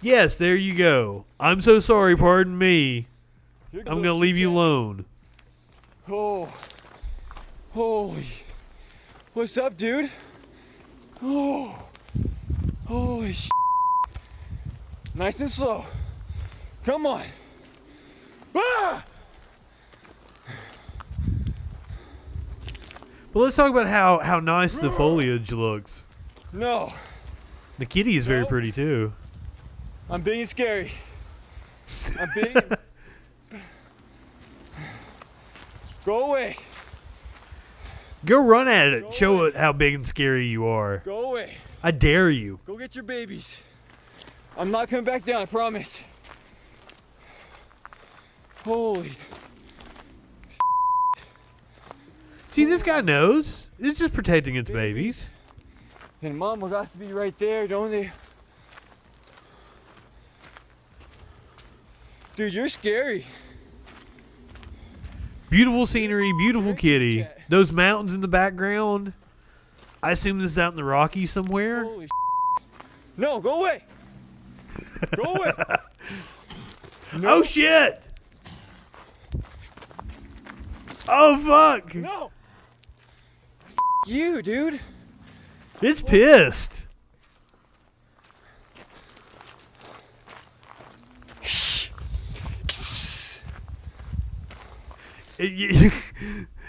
Yes, there you go. I'm so sorry, pardon me. I'm going to leave you alone.
Oh. Holy. What's up, dude? Oh. Holy shit. Nice and slow. Come on. Ah!
But let's talk about how nice the foliage looks.
No.
The kitty is very pretty, too.
I'm big and scary. I'm big. Go away.
Go run at it. Show it how big and scary you are.
Go away.
I dare you.
Go get your babies. I'm not coming back down, I promise. Holy.
See, this guy knows. It's just protecting its babies.
And Mama got to be right there, don't they? Dude, you're scary.
Beautiful scenery, beautiful kitty. Those mountains in the background. I assume this is out in the Rockies somewhere.
Holy no, go away. Go away.
No. Oh, shit. Oh, fuck.
No. You, dude.
It's pissed.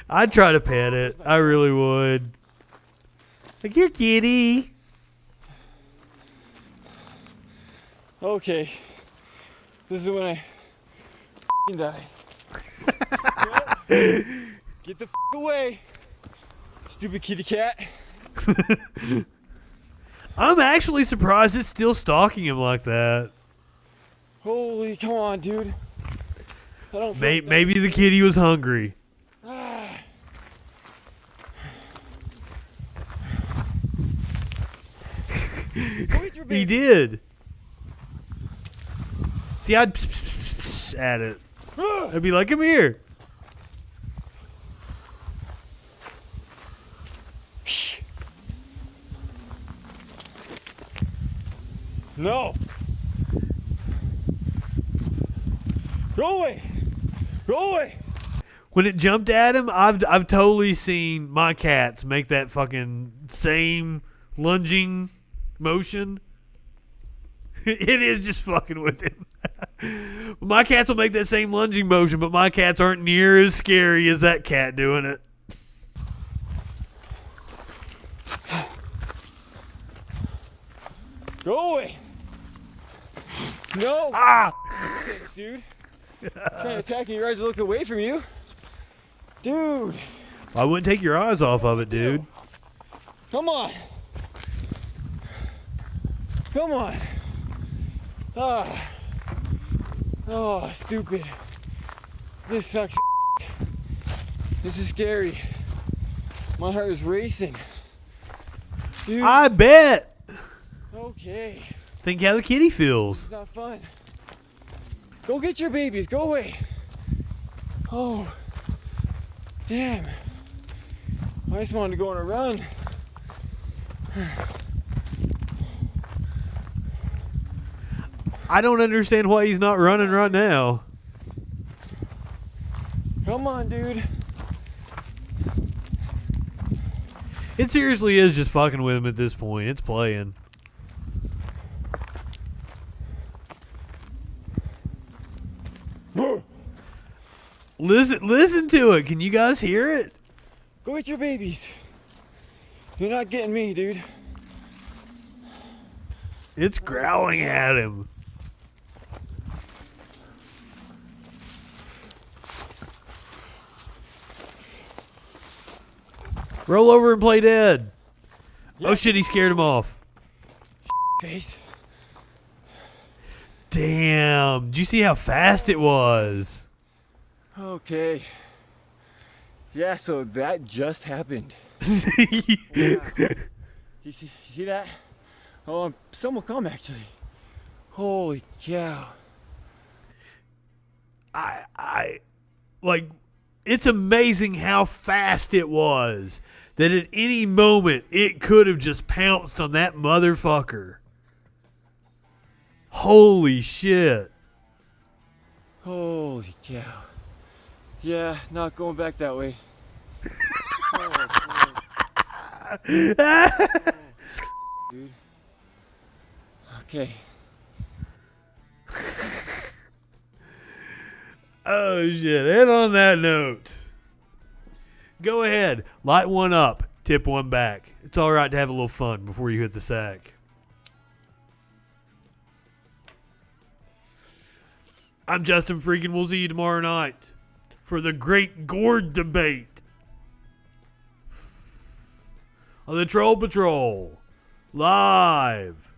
I'd try to pet it. I really would. Like, here, kitty.
Okay. This is when I die. Get the f away, stupid kitty cat.
I'm actually surprised it's still stalking him like that.
Holy, come on, dude. I don't
Maybe the kitty was hungry. He did. See, I'd at it. I'd be like, come here.
No. Go away. Go away.
When it jumped at him, I've totally seen my cats make that fucking same lunging motion. It is just fucking with him. My cats will make that same lunging motion, but my cats aren't near as scary as that cat doing it.
Go away. No.
Ah.
Thanks, dude. Trying to attack you. Your eyes are looking away from you. Dude.
I wouldn't take your eyes off of it, dude.
Come on. Come on. Ah. Oh, stupid. This sucks. This is scary. My heart is racing. Dude.
I bet.
Okay.
Think how the kitty feels.
It's not fun. Go get your babies. Go away. Oh. Damn.
I just wanted to go on a run.
I don't understand why he's not running right now.
Come on, dude.
It seriously is just fucking with him at this point. It's playing. Listen to it. Can you guys hear it?
Go get your babies. You're not getting me, dude.
It's growling at him. Roll over and play dead. Yeah. Oh shit, he scared him off.
Face.
Damn. Did you see how fast it was?
Okay. Yeah, so that just happened. Yeah. You see that? Oh, some will come actually. Holy cow.
I like, it's amazing how fast it was. That at any moment it could have just pounced on that motherfucker. Holy shit.
Holy cow. Yeah, not going back that way. Dude. Okay.
Oh shit. And on that note, go ahead, light one up, tip one back. It's all right to have a little fun before you hit the sack. I'm Justin Freakin. We'll see you tomorrow night for the great gourd debate on the Troll Patrol live.